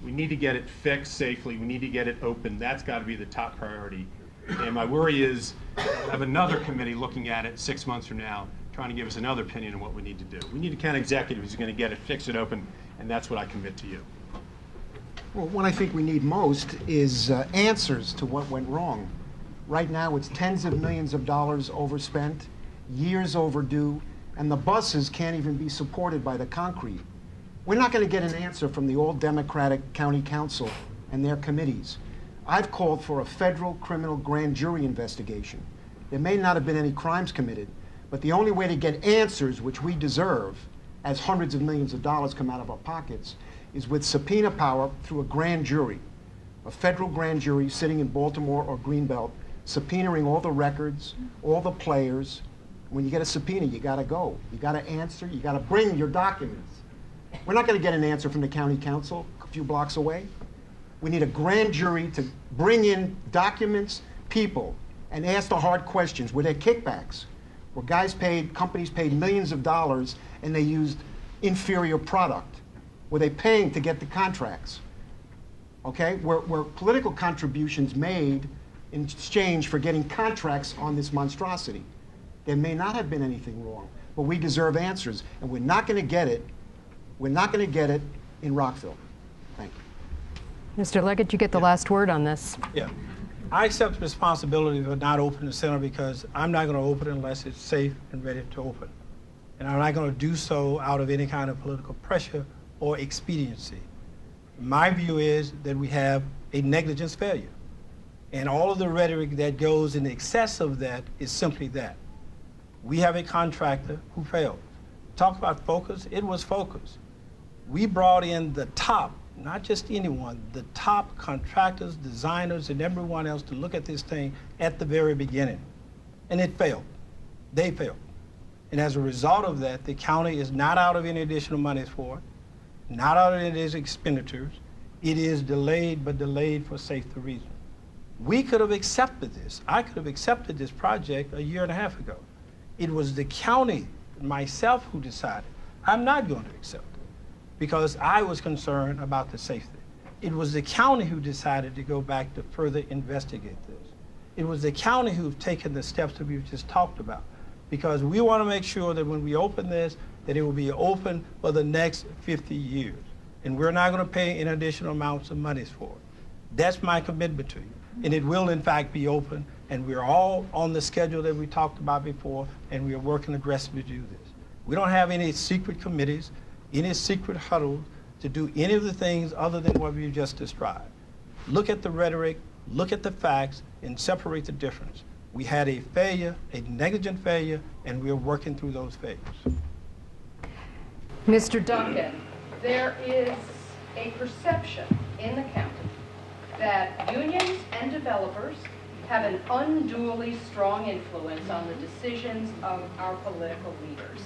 We need to get it fixed safely. We need to get it open. That's got to be the top priority. And my worry is I have another committee looking at it 6 months from now, trying to give us another opinion on what we need to do. We need a county executive who's going to get it, fix it open, and that's what I commit to you. Well, what I think we need most is answers to what went wrong. Right now, it's tens of millions of dollars overspent, years overdue, and the buses can't even be supported by the concrete. We're not going to get an answer from the all-Democratic county council and their committees. I've called for a federal criminal grand jury investigation. There may not have been any crimes committed, but the only way to get answers, which we deserve, as hundreds of millions of dollars come out of our pockets, is with subpoena power through a grand jury, a federal grand jury sitting in Baltimore or Greenbelt, subpoenaing all the records, all the players. When you get a subpoena, you got to go. You got to answer. You got to bring your documents. We're not going to get an answer from the county council a few blocks away. We need a grand jury to bring in documents, people, and ask the hard questions. Were there kickbacks? Were companies paid millions of dollars and they used inferior product? Were they paying to get the contracts? Okay, were political contributions made in exchange for getting contracts on this monstrosity? There may not have been anything wrong, but we deserve answers, and we're not going to get it. We're not going to get it in Rockville. Thank you. Mr. Leggett, you get the last word on this. Yeah. I accept responsibility for not opening the center because I'm not going to open it unless it's safe and ready to open. And I'm not going to do so out of any kind of political pressure or expediency. My view is that we have a negligence failure. And all of the rhetoric that goes in excess of that is simply that. We have a contractor who failed. Talk about focus, it was focus. We brought in the top, not just anyone, the top contractors, designers, and everyone else to look at this thing at the very beginning. And it failed. They failed. And as a result of that, the county is not out of any additional monies for it, not out of any expenditures. It is delayed, but delayed for safety reasons. We could have accepted this. I could have accepted this project a year and a half ago. It was the county, myself, who decided I'm not going to accept it because I was concerned about the safety. It was the county who decided to go back to further investigate this. It was the county who've taken the steps that we've just talked about because we want to make sure that when we open this, that it will be open for the next 50 years. And we're not going to pay any additional amounts of monies for it. That's my commitment to you. And it will, in fact, be open. And we're all on the schedule that we talked about before, and we are working aggressively to do this. We don't have any secret committees, any secret huddles to do any of the things other than what we just described. Look at the rhetoric, look at the facts, and separate the difference. We had a failure, a negligent failure, and we're working through those failures. Mr. Duncan, there is a perception in the county that unions and developers have an unduly strong influence on the decisions of our political leaders.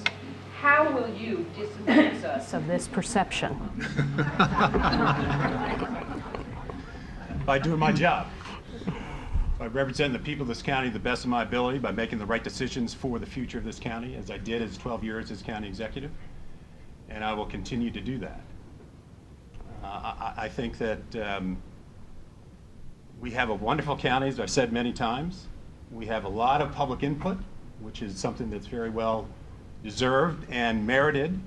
How will you disabuse us of this perception? By doing my job, by representing the people of this county to the best of my ability, by making the right decisions for the future of this county, as I did as 12 years as county executive, and I will continue to do that. I think that we have a wonderful county, as I've said many times. We have a lot of public input, which is something that's very well deserved and merited.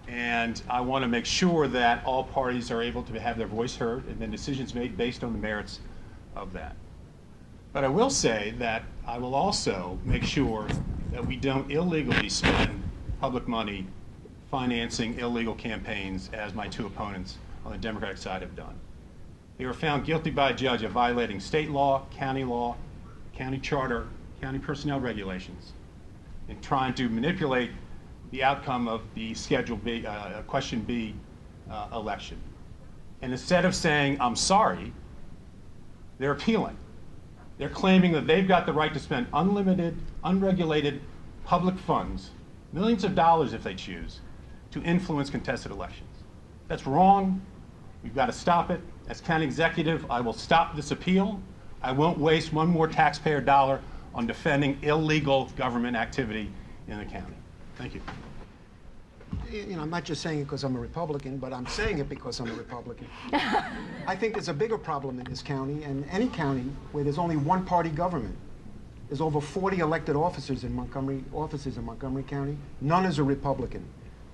And I want to make sure that all parties are able to have their voice heard and then decisions made based on the merits of that. But I will say that I will also make sure that we don't illegally spend public money financing illegal campaigns, as my two opponents on the Democratic side have done. They were found guilty by a judge of violating state law, county charter, county personnel regulations, and trying to manipulate the outcome of the Schedule B, Question B election. And instead of saying, I'm sorry, they're appealing. They're claiming that they've got the right to spend unlimited, unregulated public funds, millions of dollars if they choose, to influence contested elections. That's wrong. We've got to stop it. As county executive, I will stop this appeal. I won't waste one more taxpayer dollar on defending illegal government activity in the county. Thank you. I'm not just saying it because I'm a Republican, but I'm saying it because I'm a Republican. I think there's a bigger problem in this county and any county where there's only one party government. There's over 40 elected officers in Montgomery County. None is a Republican.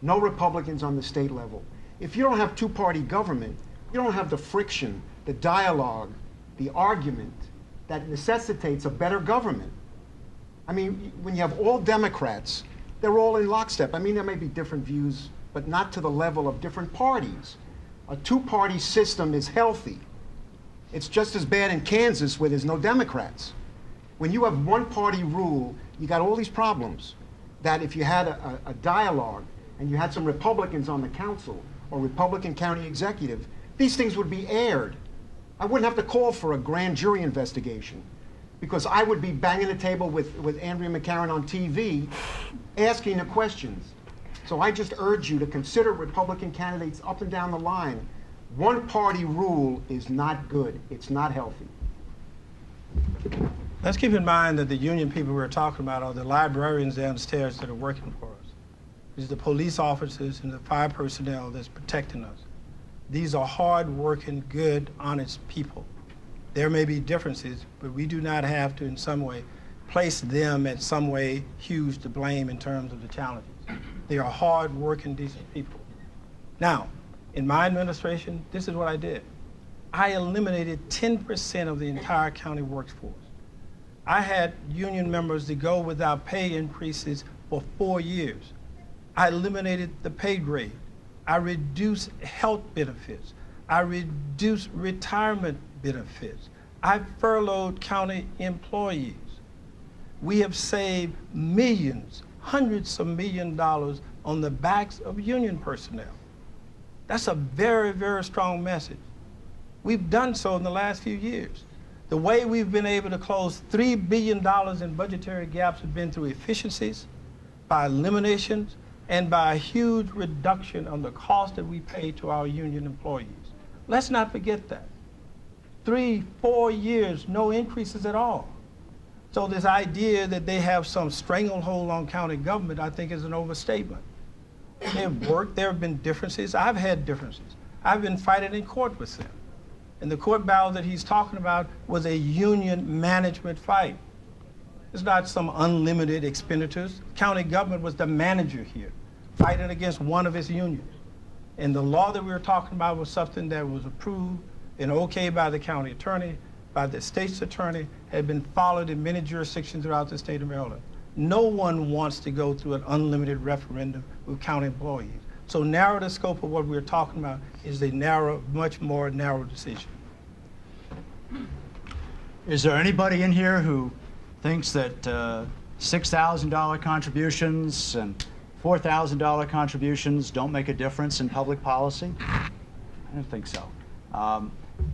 No Republicans on the state level. If you don't have two-party government, you don't have the friction, the dialogue, the argument that necessitates a better government. I mean, when you have all Democrats, they're all in lockstep. I mean, there may be different views, but not to the level of different parties. A two-party system is healthy. It's just as bad in Kansas where there's no Democrats. When you have one-party rule, you got all these problems that if you had a dialogue and you had some Republicans on the council or Republican county executive, these things would be aired. I wouldn't have to call for a grand jury investigation because I would be banging the table with Andrea McCarren on TV asking the questions. So I just urge you to consider Republican candidates up and down the line. One-party rule is not good. It's not healthy. Let's keep in mind that the union people we're talking about are the librarians downstairs that are working for us. It's the police officers and the fire personnel that's protecting us. These are hard-working, good, honest people. There may be differences, but we do not have to, in some way, place them in some way huge to blame in terms of the challenges. They are hard-working, decent people. Now, in my administration, this is what I did. I eliminated 10% of the entire county workforce. I had union members that go without pay increases for 4 years. I eliminated the pay grade. I reduced health benefits. I reduced retirement benefits. I furloughed county employees. We have saved millions, hundreds of $millions on the backs of union personnel. That's a very, very strong message. We've done so in the last few years. The way we've been able to close $3 billion in budgetary gaps has been through efficiencies, by eliminations, and by a huge reduction on the cost that we pay to our union employees. Let's not forget that. 3, 4 years, no increases at all. So this idea that they have some stranglehold on county government, I think is an overstatement. They have worked, there have been differences. I've had differences. I've been fighting in court with them. And the court battle that he's talking about was a union management fight. It's not some unlimited expenditures. County government was the manager here, fighting against one of its unions. And the law that we were talking about was something that was approved and okayed by the county attorney, by the state's attorney, had been followed in many jurisdictions throughout the state of Maryland. No one wants to go through an unlimited referendum with county employees. So narrow the scope of what we're talking about is a narrow, much more narrow decision. Is there anybody in here who thinks that $6,000 contributions and $4,000 contributions don't make a difference in public policy? I don't think so.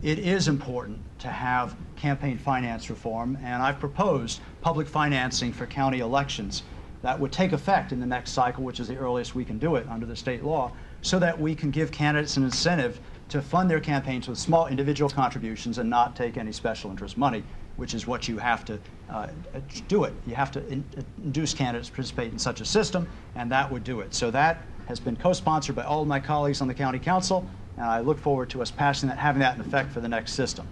It is important to have campaign finance reform, and I've proposed public financing for county elections that would take effect in the next cycle, which is the earliest we can do it under the state law, so that we can give candidates an incentive to fund their campaigns with small individual contributions and not take any special interest money, which is what you have to do it. You have to induce candidates to participate in such a system, and that would do it. So that has been co-sponsored by all of my colleagues on the county council, and I look forward to us passing that, having that in effect for the next system.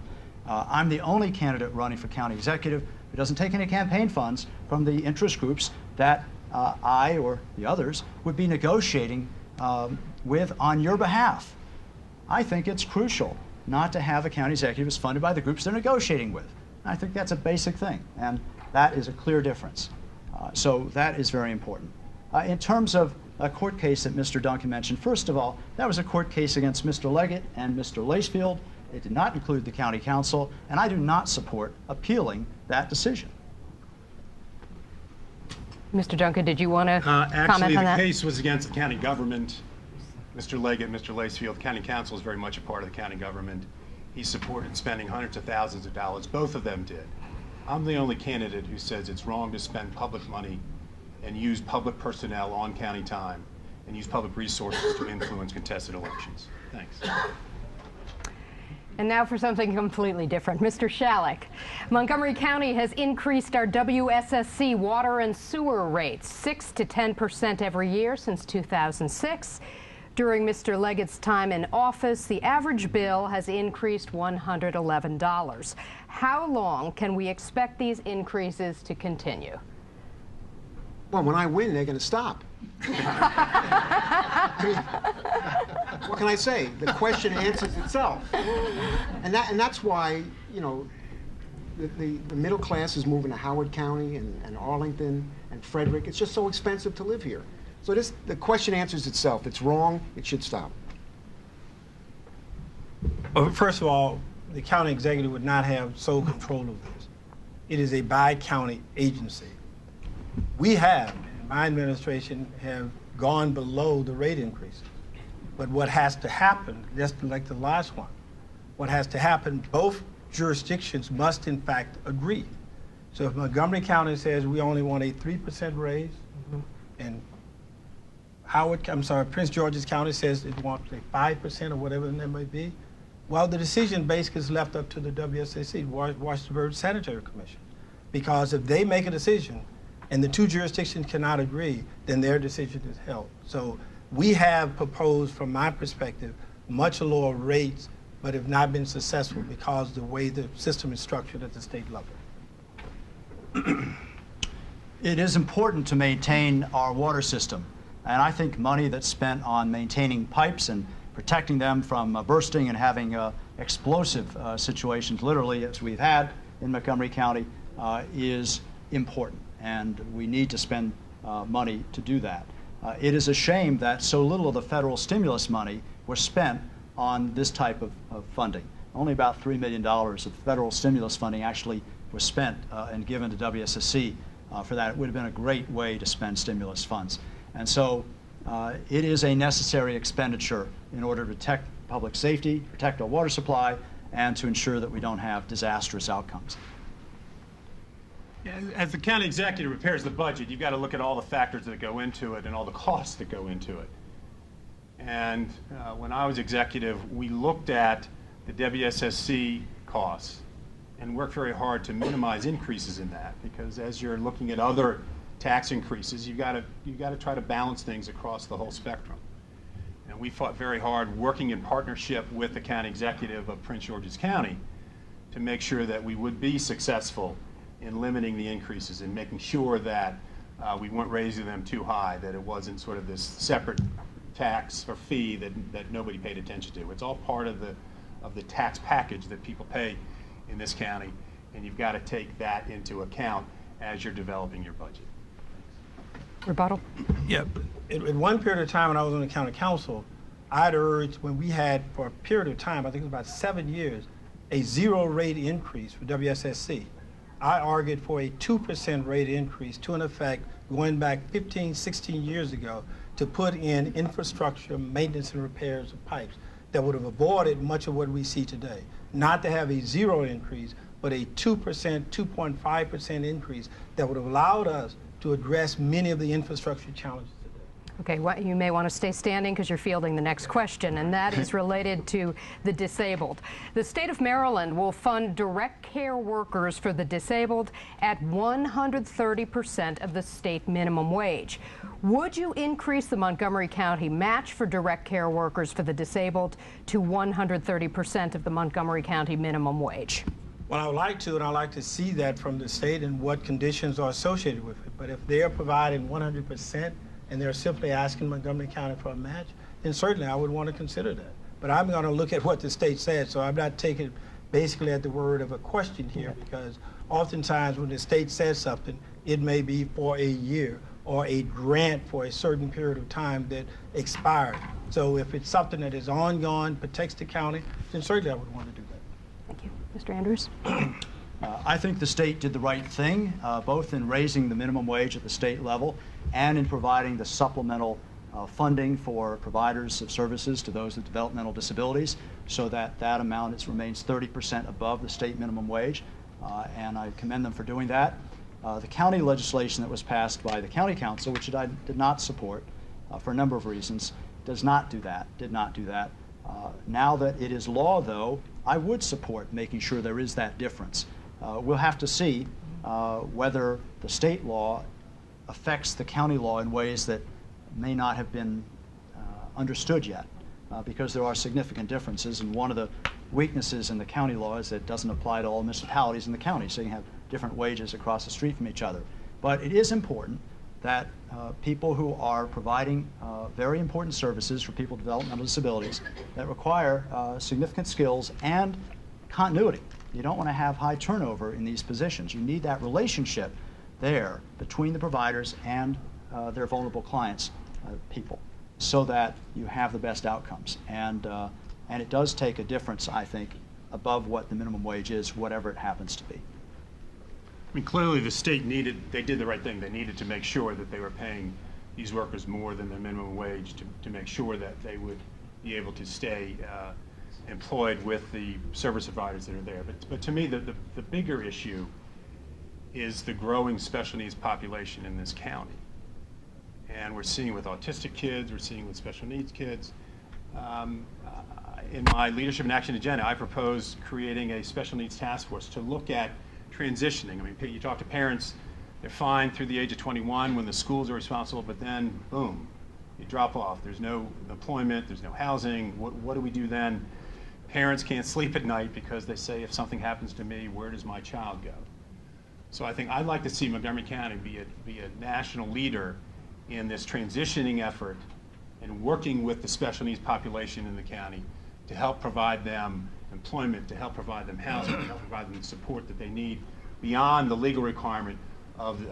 I'm the only candidate running for county executive who doesn't take any campaign funds from the interest groups that I or the others would be negotiating with on your behalf. I think it's crucial not to have a county executive who's funded by the groups they're negotiating with. I think that's a basic thing, and that is a clear difference. So that is very important. In terms of a court case that Mr. Duncan mentioned, first of all, that was a court case against Mr. Leggett and Mr. Lacefield. It did not include the county council, and I do not support appealing that decision. Mr. Duncan, did you want to comment on that? Actually, the case was against the county government. Mr. Leggett, Mr. Lacefield, county council is very much a part of the county government. He supported spending hundreds of thousands of dollars. Both of them did. I'm the only candidate who says it's wrong to spend public money and use public personnel on county time and use public resources to influence contested elections. Thanks. And now for something completely different. Mr. Shalleck, Montgomery County has increased our WSSC water and sewer rates 6 to 10% every year since 2006. During Mr. Leggett's time in office, the average bill has increased $111. How long can we expect these increases to continue? Well, when I win, they're going to stop. I mean, what can I say? The question answers itself. And that's why, you know, the middle class is moving to Howard County and Arlington and Frederick. It's just so expensive to live here. So the question answers itself. It's wrong. It should stop. Well, first of all, the county executive would not have sole control of this. It is a by-county agency. We have, in my administration, have gone below the rate increases. But what has to happen, just like the last one, what has to happen, both jurisdictions must in fact agree. So if Montgomery County says we only want a 3% raise, and Prince George's County says it wants a 5% or whatever that may be, well, the decision basically is left up to the WSAC, Washington Sanitary Commission. Because if they make a decision and the two jurisdictions cannot agree, then their decision is held. So we have proposed, from my perspective, much lower rates, but have not been successful because of the way the system is structured at the state level. It is important to maintain our water system. And I think money that's spent on maintaining pipes and protecting them from bursting and having explosive situations, literally, as we've had in Montgomery County, is important. And we need to spend money to do that. It is a shame that so little of the federal stimulus money was spent on this type of funding. Only about $3 million of federal stimulus funding actually was spent and given to WSSC for that. It would have been a great way to spend stimulus funds. And so it is a necessary expenditure in order to protect public safety, protect our water supply, and to ensure that we don't have disastrous outcomes. As the county executive prepares the budget, you've got to look at all the factors that go into it and all the costs that go into it. And when I was executive, we looked at the WSSC costs and worked very hard to minimize increases in that, because as you're looking at other tax increases, you've got to try to balance things across the whole spectrum. And we fought very hard, working in partnership with the county executive of Prince George's County, to make sure that we would be successful in limiting the increases and making sure that we weren't raising them too high, that it wasn't sort of this separate tax or fee that nobody paid attention to. It's all part of the tax package that people pay in this county, and you've got to take that into account as you're developing your budget. Rebuttal? Yeah, in one period of time when I was on the county council, I'd urged, when we had for a period of time, I think it was about 7 years, a 0 rate increase for WSSC. I argued for a 2% rate increase to, in effect, going back 15, 16 years ago, to put in infrastructure, maintenance and repairs of pipes that would have avoided much of what we see today. Not to have a 0 increase, but a 2%, 2.5% increase that would have allowed us to address many of the infrastructure challenges today. Okay, well, you may want to stay standing because you're fielding the next question, and that is related to the disabled. The state of Maryland will fund direct care workers for the disabled at 130% of the state minimum wage. Would you increase the Montgomery County match for direct care workers for the disabled to 130% of the Montgomery County minimum wage? Well, I would like to, and I'd like to see that from the state and what conditions are associated with it. But if they're providing 100%, and they're simply asking Montgomery County for a match, then certainly I would want to consider that. But I'm going to look at what the state said, so I'm not taking basically at the word of a question here, because oftentimes when the state says something, it may be for a year or a grant for a certain period of time that expired. So if it's something that is ongoing, protects the county, then certainly I would want to do that. Thank you. Mr. Andrews? I think the state did the right thing, both in raising the minimum wage at the state level and in providing the supplemental funding for providers of services to those with developmental disabilities, so that that amount remains 30% above the state minimum wage, and I commend them for doing that. The county legislation that was passed by the county council, which I did not support for a number of reasons, does not do that, did not do that. Now that it is law, though, I would support making sure there is that difference. We'll have to see whether the state law affects the county law in ways that may not have been understood yet, because there are significant differences, and one of the weaknesses in the county law is that it doesn't apply to all municipalities in the county, so you have different wages across the street from each other. But it is important that people who are providing very important services for people with developmental disabilities that require significant skills and continuity. You don't want to have high turnover in these positions. You need that relationship there between the providers and their vulnerable clients, people, so that you have the best outcomes. And it does take a difference, I think, above what the minimum wage is, whatever it happens to be. I mean, clearly the state they did the right thing. They needed to make sure that they were paying these workers more than their minimum wage to make sure that they would be able to stay employed with the service providers that are there. But to me, the bigger issue is the growing special needs population in this county. And we're seeing with autistic kids, we're seeing with special needs kids. In my Leadership and Action agenda, I propose creating a special needs task force to look at transitioning. I mean, you talk to parents, they're fine through the age of 21 when the schools are responsible, but then, boom, you drop off. There's no employment, there's no housing. What do we do then? Parents can't sleep at night because they say, if something happens to me, where does my child go? So I think I'd like to see Montgomery County be a national leader in this transitioning effort and working with the special needs population in the county to help provide them employment, to help provide them housing, to help provide them the support that they need beyond the legal requirement of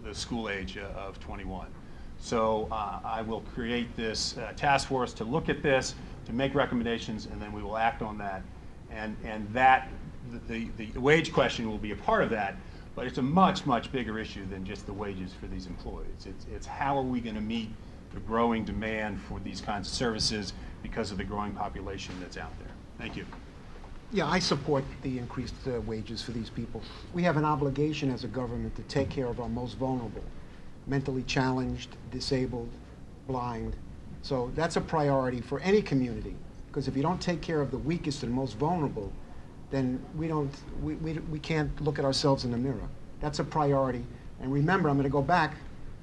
the school age of 21. So I will create this task force to look at this, to make recommendations, and then we will act on that. And that the wage question will be a part of that, but it's a much, much bigger issue than just the wages for these employees. It's how are we going to meet the growing demand for these kinds of services because of the growing population that's out there. Thank you. Yeah, I support the increased wages for these people. We have an obligation as a government to take care of our most vulnerable, mentally challenged, disabled, blind. So that's a priority for any community, because if you don't take care of the weakest and most vulnerable, then we can't look at ourselves in the mirror. That's a priority. And remember, I'm going to go back,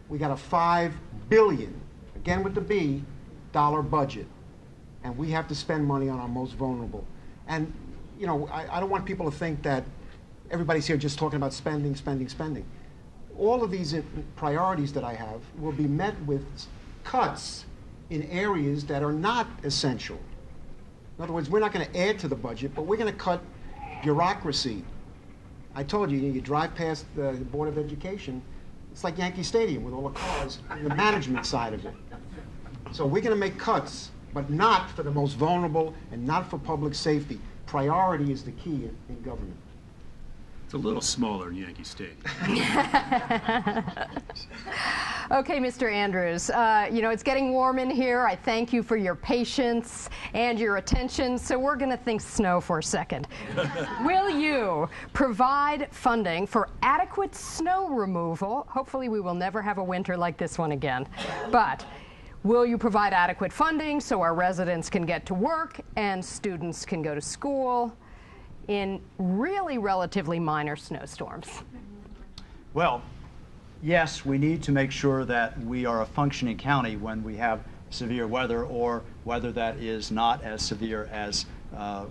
we got a $5 billion, again with the B, dollar budget. And we have to spend money on our most vulnerable. And, you know, I don't want people to think that everybody's here just talking about spending, spending, spending. All of these priorities that I have will be met with cuts in areas that are not essential. In other words, we're not going to add to the budget, but we're going to cut bureaucracy. I told you, you drive past the Board of Education, it's like Yankee Stadium with all the cars and the management side of it. So we're going to make cuts, but not for the most vulnerable and not for public safety. Priority is the key in government. It's a little smaller than Yankee Stadium. Okay, Mr. Andrews, you know, it's getting warm in here. I thank you for your patience and your attention. So we're going to think snow for a second. Will you provide funding for adequate snow removal? Hopefully we will never have a winter like this one again. But will you provide adequate funding so our residents can get to work and students can go to school in really relatively minor snowstorms? Well, yes, we need to make sure that we are a functioning county when we have severe weather or weather that is not as severe as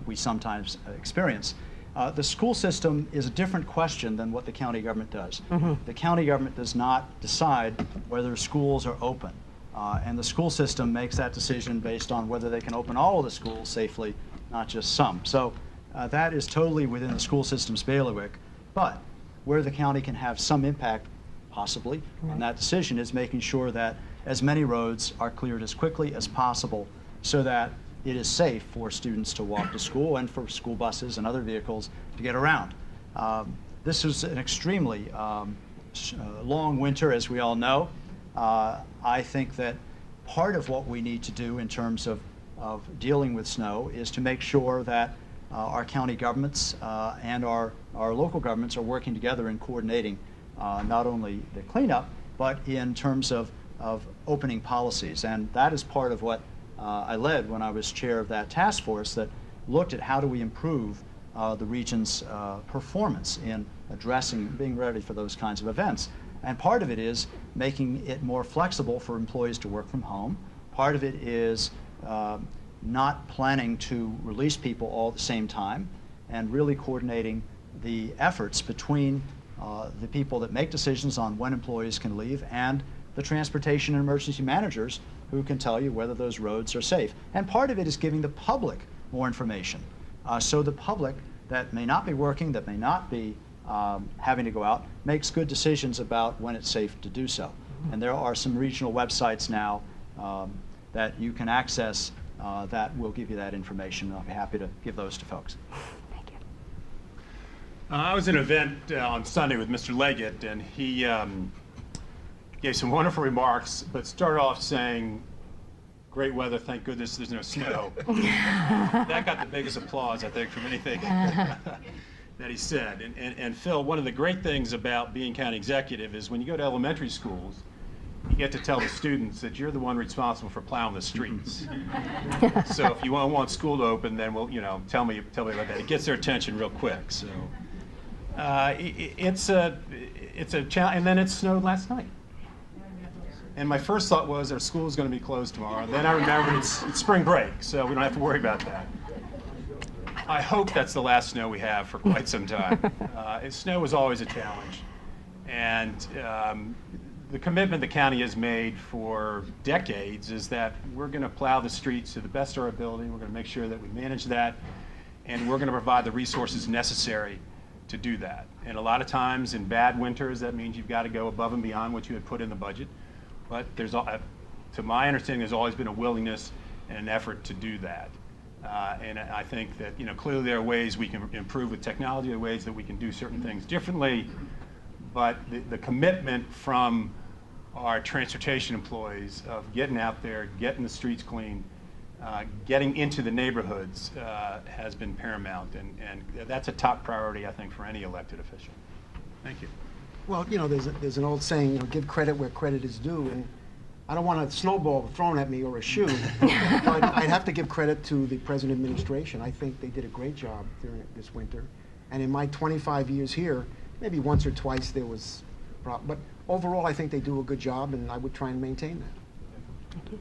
we sometimes experience. The school system is a different question than what the county government does. Mm-hmm. The county government does not decide whether schools are open. And the school system makes that decision based on whether they can open all of the schools safely, not just some. So that is totally within the school system's bailiwick. But where the county can have some impact, possibly, on that decision is making sure that as many roads are cleared as quickly as possible so that it is safe for students to walk to school and for school buses and other vehicles to get around. This is an extremely long winter, as we all know. I think that part of what we need to do in terms of dealing with snow is to make sure that our county governments and our local governments are working together in coordinating not only the cleanup, but in terms of opening policies. And that is part of what I led when I was chair of that task force, that looked at how do we improve the region's performance in addressing, being ready for those kinds of events. And part of it is making it more flexible for employees to work from home. Part of it is not planning to release people all at the same time, and really coordinating the efforts between the people that make decisions on when employees can leave and the transportation and emergency managers who can tell you whether those roads are safe. And part of it is giving the public more information. So the public that may not be working, that may not be having to go out, makes good decisions about when it's safe to do so. And there are some regional websites now that you can access that will give you that information. I'll be happy to give those to folks. Thank you. I was at an event on Sunday with Mr. Leggett, and he gave some wonderful remarks, but started off saying, "Great weather, thank goodness there's no snow." That got the biggest applause, I think, from anything that he said. And Phil, one of the great things about being county executive is when you go to elementary schools, you get to tell the students that you're the one responsible for plowing the streets. So if you want school to open, then we'll, tell me about that. It gets their attention real quick. So it's a challenge. And then it snowed last night. And my first thought was our school is going to be closed tomorrow. And then I remembered it's spring break, so we don't have to worry about that. I hope that's the last snow we have for quite some time. Snow is always a challenge. And the commitment the county has made for decades is that we're going to plow the streets to the best of our ability. We're going to make sure that we manage that, and we're going to provide the resources necessary to do that. And a lot of times in bad winters, that means you've got to go above and beyond what you had put in the budget. But there's, to my understanding, there's always been a willingness and an effort to do that. And I think that, clearly there are ways we can improve with technology, there are ways that we can do certain things differently. But the commitment from our transportation employees of getting out there, getting the streets clean, getting into the neighborhoods has been paramount. And that's a top priority, I think, for any elected official. Thank you. Well, there's an old saying, give credit where credit is due, and I don't want a snowball thrown at me or a shoe, but I'd have to give credit to the present administration. I think they did a great job during this winter, and in my 25 years here, maybe once or twice there was a problem, but overall I think they do a good job, and I would try and maintain that. Thank you.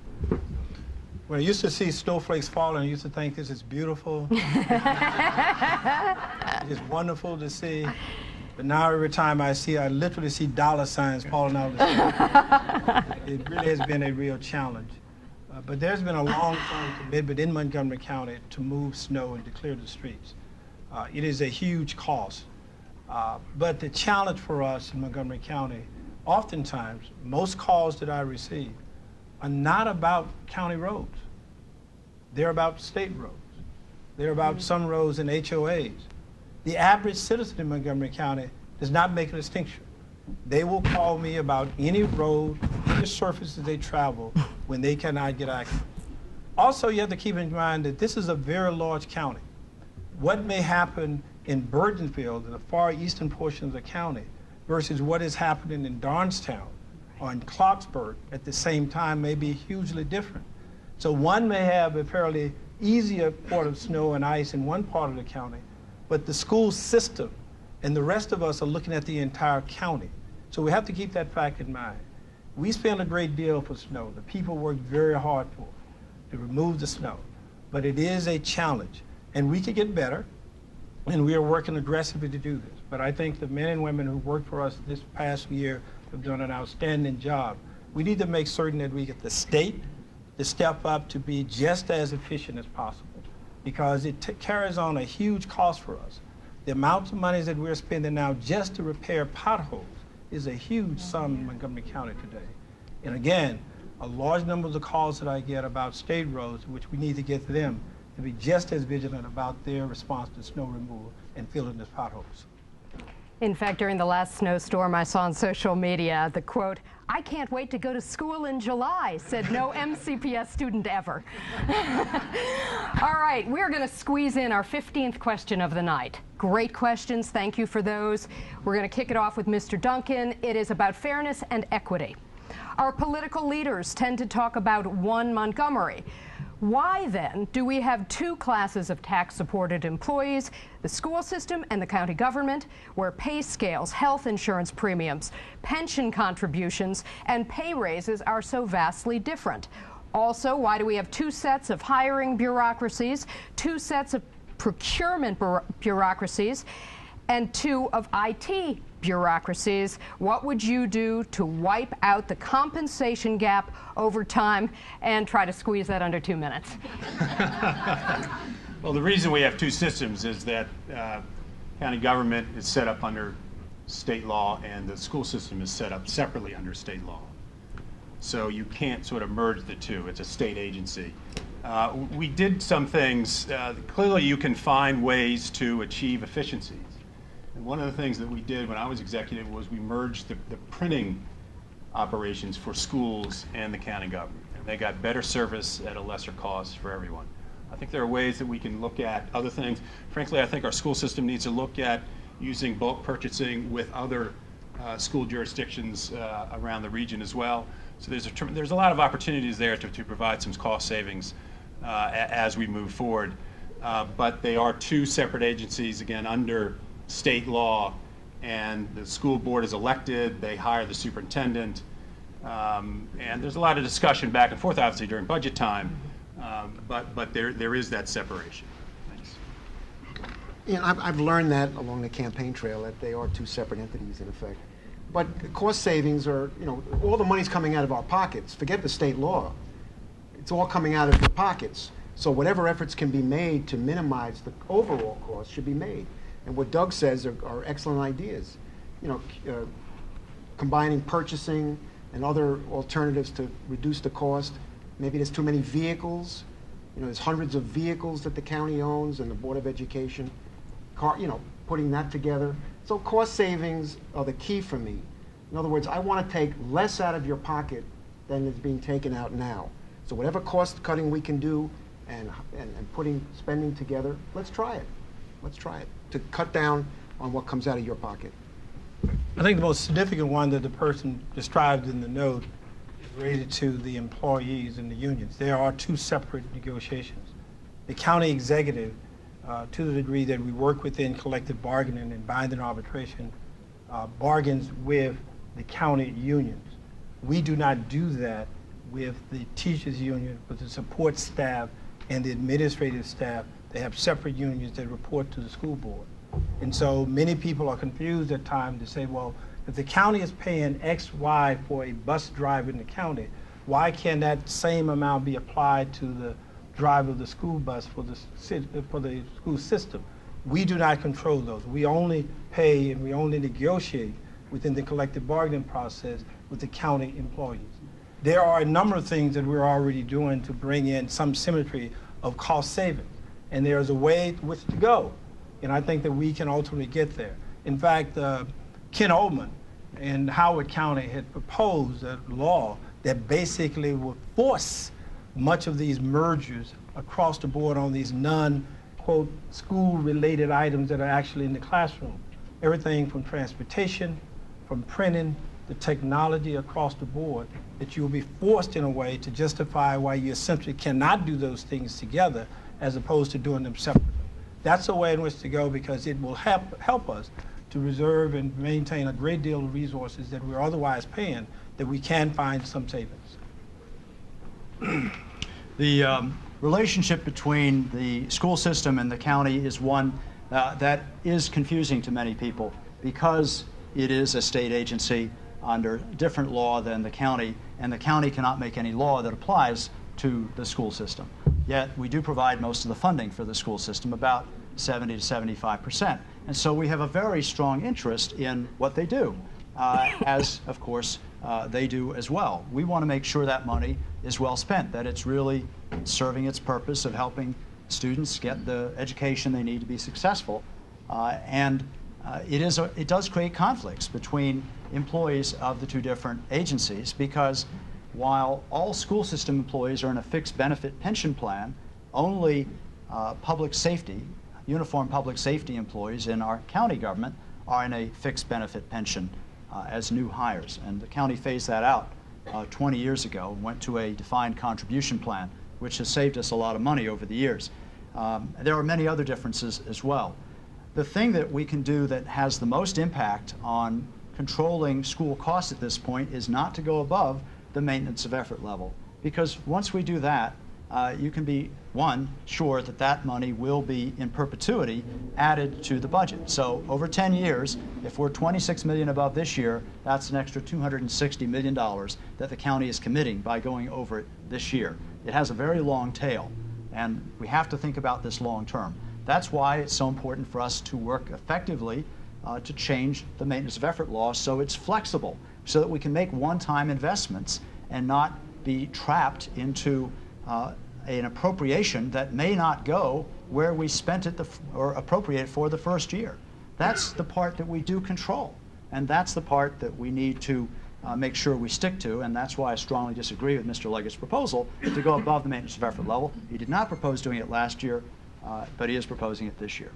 When I used to see snowflakes falling, I used to think this is beautiful. It's wonderful to see. But now every time I literally see dollar signs falling out of the sky. It really has been a real challenge. But there's been a long-term commitment in Montgomery County to move snow and to clear the streets. It is a huge cost. But the challenge for us in Montgomery County, oftentimes, most calls that I receive are not about county roads. They're about state roads. They're about some roads in HOAs. The average citizen in Montgomery County does not make a distinction. They will call me about any road, any surfaces they travel when they cannot get access. Also, you have to keep in mind that this is a very large county. What may happen in Burtonville, in the far eastern portion of the county, versus what is happening in Darnestown or in Clarksburg at the same time may be hugely different. So one may have a fairly easier part of snow and ice in one part of the county, but the school system and the rest of us are looking at the entire county. So we have to keep that fact in mind. We spend a great deal for snow. The people work very hard for it, to remove the snow. But it is a challenge, and we can get better, and we are working aggressively to do this. But I think the men and women who worked for us this past year have done an outstanding job. We need to make certain that we get the state to step up to be just as efficient as possible, because it carries on a huge cost for us. The amount of money that we're spending now just to repair potholes is a huge sum in Montgomery County today. And again, a large number of the calls that I get about state roads, which we need to get to them to be just as vigilant about their response to snow removal and filling the potholes. In fact, during the last snowstorm, I saw on social media the quote, "I can't wait to go to school in July," said no MCPS student ever. All right, we're going to squeeze in our 15th question of the night. Great questions. Thank you for those. We're going to kick it off with Mr. Duncan. It is about fairness and equity. Our political leaders tend to talk about one Montgomery. Why then do we have two classes of tax-supported employees, the school system and the county government, where pay scales, health insurance premiums, pension contributions, and pay raises are so vastly different? Also, why do we have two sets of hiring bureaucracies, two sets of procurement bureaucracies, and two of IT bureaucracies? What would you do to wipe out the compensation gap over time and try to squeeze that under 2 minutes? Well, the reason we have two systems is that county government is set up under state law and the school system is set up separately under state law. So you can't sort of merge the two. It's a state agency. We did some things. Clearly, you can find ways to achieve efficiencies. And one of the things that we did when I was executive was we merged the printing operations for schools and the county government. And they got better service at a lesser cost for everyone. I think there are ways that we can look at other things. Frankly, I think our school system needs to look at using bulk purchasing with other school jurisdictions around the region as well. So there's a lot of opportunities there to provide some cost savings as we move forward. But they are two separate agencies, again, under state law, and the school board is elected. They hire the superintendent, and there's a lot of discussion back and forth, obviously, during budget time, but there is that separation. Thanks. Yeah, I've learned that along the campaign trail, that they are two separate entities in effect. But the cost savings are, all the money's coming out of our pockets. Forget the state law. It's all coming out of your pockets. So whatever efforts can be made to minimize the overall cost should be made. And what Doug says are excellent ideas. Combining purchasing and other alternatives to reduce the cost. Maybe there's too many vehicles. There's hundreds of vehicles that the county owns and the Board of Education. Putting that together. So cost savings are the key for me. In other words, I want to take less out of your pocket than is being taken out now. So whatever cost cutting we can do and putting spending together, let's try it. Let's try it to cut down on what comes out of your pocket. I think the most significant one that the person described in the note is related to the employees and the unions. There are two separate negotiations. The county executive, to the degree that we work within collective bargaining and binding arbitration, bargains with the county unions. We do not do that with the teachers union, with the support staff and the administrative staff. They have separate unions that report to the school board. And so many people are confused at times to say, well, if the county is paying X, Y for a bus driver in the county, why can't that same amount be applied to the driver of the school bus for the school system? We do not control those. We only pay and we only negotiate within the collective bargaining process with the county employees. There are a number of things that we're already doing to bring in some symmetry of cost savings. And there's a way which to go. And I think that we can ultimately get there. In fact, Ken Oldman in Howard County had proposed a law that basically would force much of these mergers across the board on these non-quote school-related items that are actually in the classroom. Everything from transportation, from printing, the technology across the board, that you will be forced in a way to justify why you essentially cannot do those things together as opposed to doing them separately. That's a way in which to go because it will help us to reserve and maintain a great deal of resources that we're otherwise paying, that we can find some savings. The relationship between the school system and the county is one that is confusing to many people because it is a state agency under different law than the county, and the county cannot make any law that applies to the school system. Yet we do provide most of the funding for the school system, about 70 to 75%. And so we have a very strong interest in what they do, as, of course, they do as well. We want to make sure that money is well spent, that it's really serving its purpose of helping students get the education they need to be successful. It does create conflicts between employees of the two different agencies because while all school system employees are in a fixed benefit pension plan, only public safety, uniform public safety employees in our county government are in a fixed benefit pension as new hires. And the county phased that out 20 years ago and went to a defined contribution plan which has saved us a lot of money over the years. There are many other differences as well. The thing that we can do that has the most impact on controlling school costs at this point is not to go above the maintenance of effort level. Because once we do that, you can be, one, sure that that money will be in perpetuity added to the budget. So over 10 years, if we're $26 million above this year, that's an extra $260 million that the county is committing by going over it this year. It has a very long tail, and we have to think about this long term. That's why it's so important for us to work effectively to change the maintenance of effort law so it's flexible, so that we can make one-time investments and not be trapped into an appropriation that may not go where we spent it or appropriate for the first year. That's the part that we do control, and that's the part that we need to make sure we stick to, and that's why I strongly disagree with Mr. Leggett's proposal to go above the maintenance of effort level. He did not propose doing it last year, but he is proposing it this year.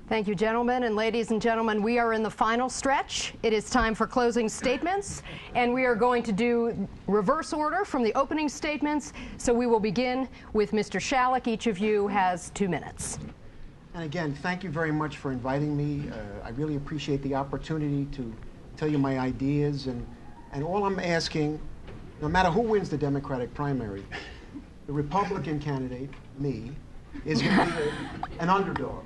Thank you, gentlemen. And ladies and gentlemen, we are in the final stretch. It is time for closing statements, and we are going to do reverse order from the opening statements. So we will begin with Mr. Shalleck. Each of you has 2 minutes. And again, thank you very much for inviting me. I really appreciate the opportunity to tell you my ideas. And all I'm asking, no matter who wins the Democratic primary, the Republican candidate, me, is going to be an underdog.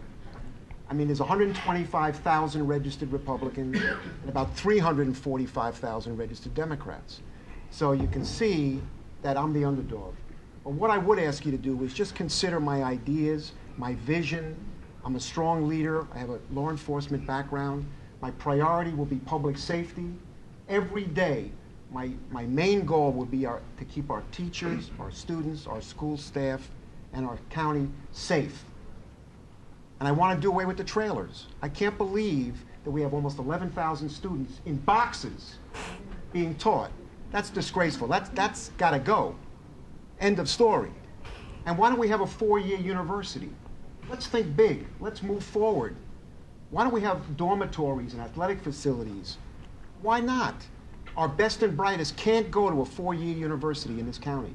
I mean, there's 125,000 registered Republicans and about 345,000 registered Democrats. So you can see that I'm the underdog. But what I would ask you to do is just consider my ideas, my vision. I'm a strong leader. I have a law enforcement background. My priority will be public safety. Every day, my main goal will be to keep our teachers, our students, our school staff, and our county safe. And I want to do away with the trailers. I can't believe that we have almost 11,000 students in boxes being taught. That's disgraceful. That's got to go. End of story. And why don't we have a 4-year university? Let's think big. Let's move forward. Why don't we have dormitories and athletic facilities? Why not? Our best and brightest can't go to a 4-year university in this county.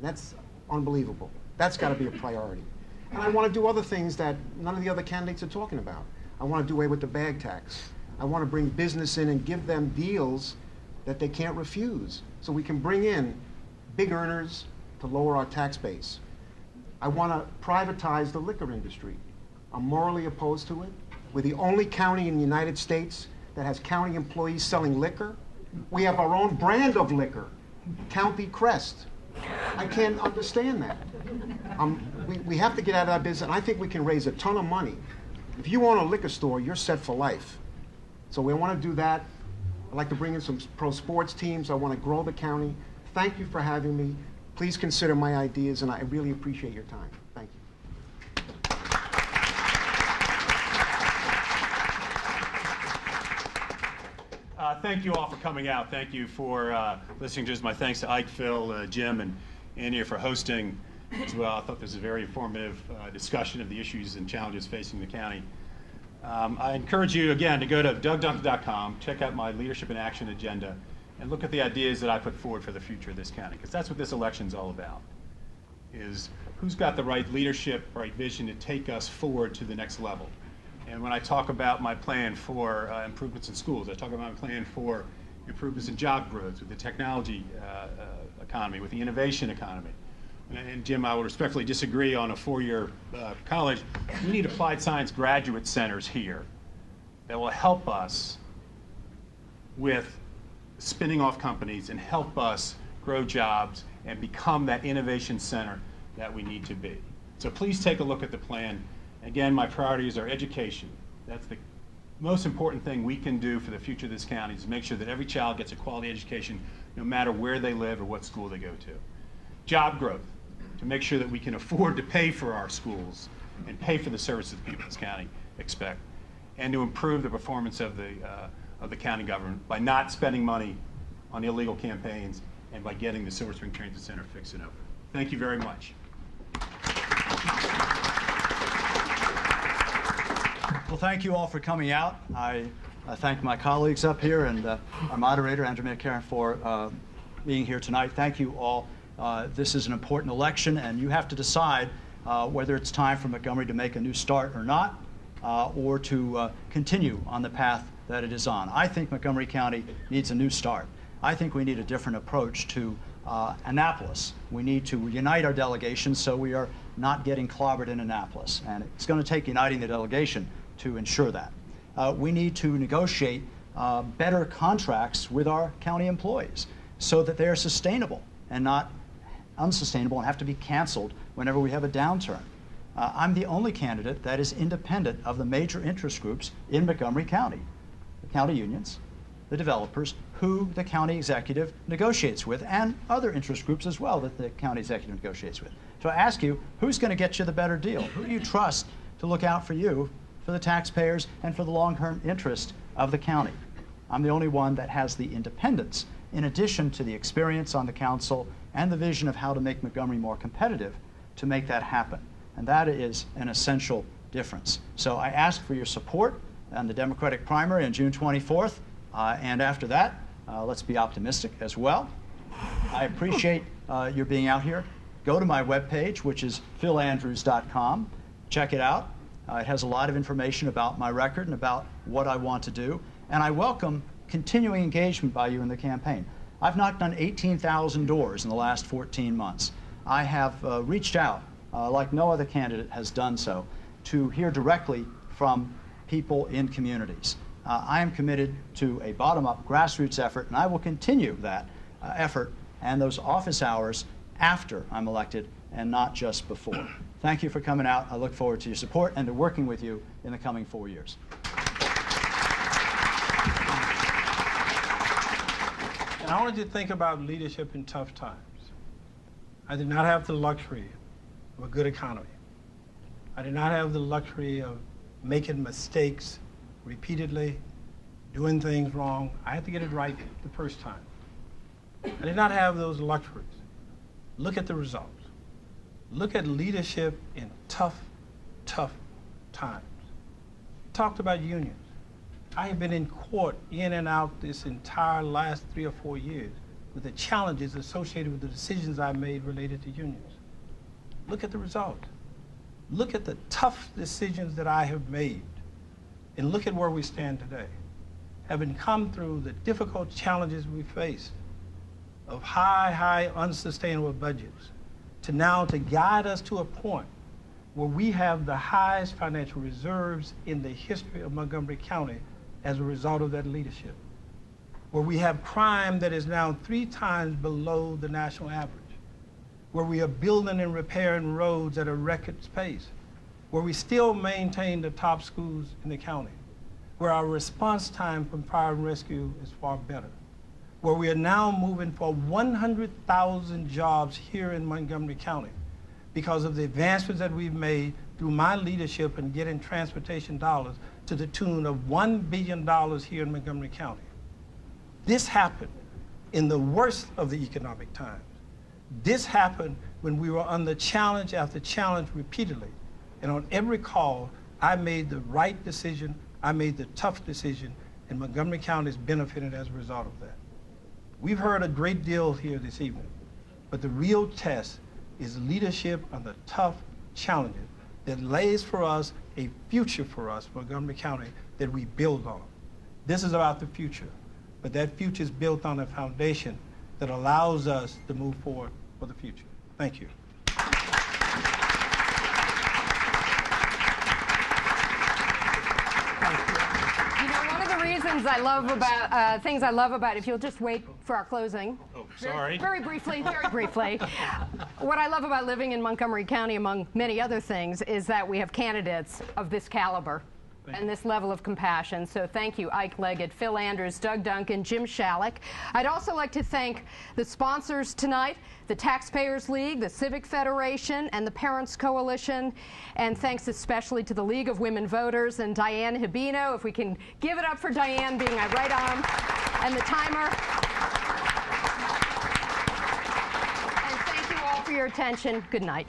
That's unbelievable. That's got to be a priority. And I want to do other things that none of the other candidates are talking about. I want to do away with the bag tax. I want to bring business in and give them deals that they can't refuse, so we can bring in big earners to lower our tax base. I want to privatize the liquor industry. I'm morally opposed to it. We're the only county in the United States that has county employees selling liquor. We have our own brand of liquor, County Crest. I can't understand that. We have to get out of that business, and I think we can raise a ton of money. If you own a liquor store, you're set for life. So we want to do that. I'd like to bring in some pro sports teams. I want to grow the county. Thank you for having me. Please consider my ideas, and I really appreciate your time. Thank you. Thank you all for coming out. Thank you for listening to us. My thanks to Ike, Phil, Jim, and Andrea for hosting as well. I thought this was a very informative discussion of the issues and challenges facing the county. I encourage you, again, to go to dougduncan.com, check out my Leadership in Action agenda, and look at the ideas that I put forward for the future of this county, because that's what this election's all about, is who's got the right leadership, right vision to take us forward to the next level. And when I talk about my plan for improvements in schools, I talk about my plan for improvements in job growth, with the technology economy, with the innovation economy. And Jim, I will respectfully disagree on a 4-year college. We need applied science graduate centers here that will help us with spinning off companies and help us grow jobs and become that innovation center that we need to be. So please take a look at the plan. Again, my priorities are education. That's the most important thing we can do for the future of this county, is make sure that every child gets a quality education no matter where they live or what school they go to. Job growth, to make sure that we can afford to pay for our schools and pay for the services that people in this county expect, and to improve the performance of the county government by not spending money on illegal campaigns and by getting the Silver Spring Transit Center fixed and open. Thank you very much. Well, thank you all for coming out. I thank my colleagues up here and our moderator, Andrea, McCarren, for being here tonight. Thank you all This is an important election, and you have to decide whether it's time for Montgomery to make a new start or not, or to continue on the path that it is on. I think Montgomery County needs a new start. I think we need a different approach to Annapolis. We need to unite our delegation so we are not getting clobbered in Annapolis. And it's going to take uniting the delegation to ensure that. We need to negotiate better contracts with our county employees so that they are sustainable and not unsustainable and have to be canceled whenever we have a downturn. I'm the only candidate that is independent of the major interest groups in Montgomery County, the county unions, the developers, who the county executive negotiates with, and other interest groups as well that the county executive negotiates with. So I ask you, who's going to get you the better deal? Who do you trust to look out for you, for the taxpayers, and for the long-term interest of the county? I'm the only one that has the independence, in addition to the experience on the council and the vision of how to make Montgomery more competitive, to make that happen. And that is an essential difference. So I ask for your support on the Democratic primary on June 24th. And after that, let's be optimistic as well. I appreciate your being out here. Go to my webpage, which is philandrews.com. Check it out. It has a lot of information about my record and about what I want to do. And I welcome continuing engagement by you in the campaign. I've knocked on 18,000 doors in the last 14 months. I have reached out, like no other candidate has done so, to hear directly from people in communities. I am committed to a bottom-up grassroots effort, and I will continue that effort and those office hours after I'm elected and not just before. Thank you for coming out. I look forward to your support and to working with you in the coming 4 years. And I wanted you to think about leadership in tough times. I did not have the luxury of a good economy. I did not have the luxury of making mistakes repeatedly, doing things wrong. I had to get it right the first time. I did not have those luxuries. Look at the results. Look at leadership in tough, tough times. Talked about unions. I have been in court in and out this entire last 3 or 4 years with the challenges associated with the decisions I made related to unions. Look at the result. Look at the tough decisions that I have made, and look at where we stand today. Having come through the difficult challenges we faced of high, unsustainable budgets, to now to guide us to a point where we have the highest financial reserves in the history of Montgomery County as a result of that leadership, where we have crime that is now 3 times below the national average, where we are building and repairing roads at a record pace, where we still maintain the top schools in the county, where our response time from fire and rescue is far better, where we are now moving for 100,000 jobs here in Montgomery County because of the advancements that we've made through my leadership in getting transportation dollars to the tune of $1 billion here in Montgomery County. This happened in the worst of the economic times. This happened when we were under challenge after challenge repeatedly. And on every call, I made the right decision, I made the tough decision, and Montgomery County has benefited as a result of that. We've heard a great deal here this evening, but the real test is leadership under tough challenges that lays for us a future for us, Montgomery County, that we build on. This is about the future, but that future is built on a foundation that allows us to move forward for the future. Thank you. Things I love about, if you'll just wait for our closing. Oh, sorry. Very briefly. What I love about living in Montgomery County, among many other things, is that we have candidates of this caliber and this level of compassion. So thank you, Ike Leggett, Phil Andrews, Doug Duncan, Jim Shalleck. I'd also like to thank the sponsors tonight, the Taxpayers League, the Civic Federation, and the Parents Coalition. And thanks especially to the League of Women Voters and Diane Habino. If we can give it up for Diane being my right arm and the timer. And thank you all for your attention. Good night.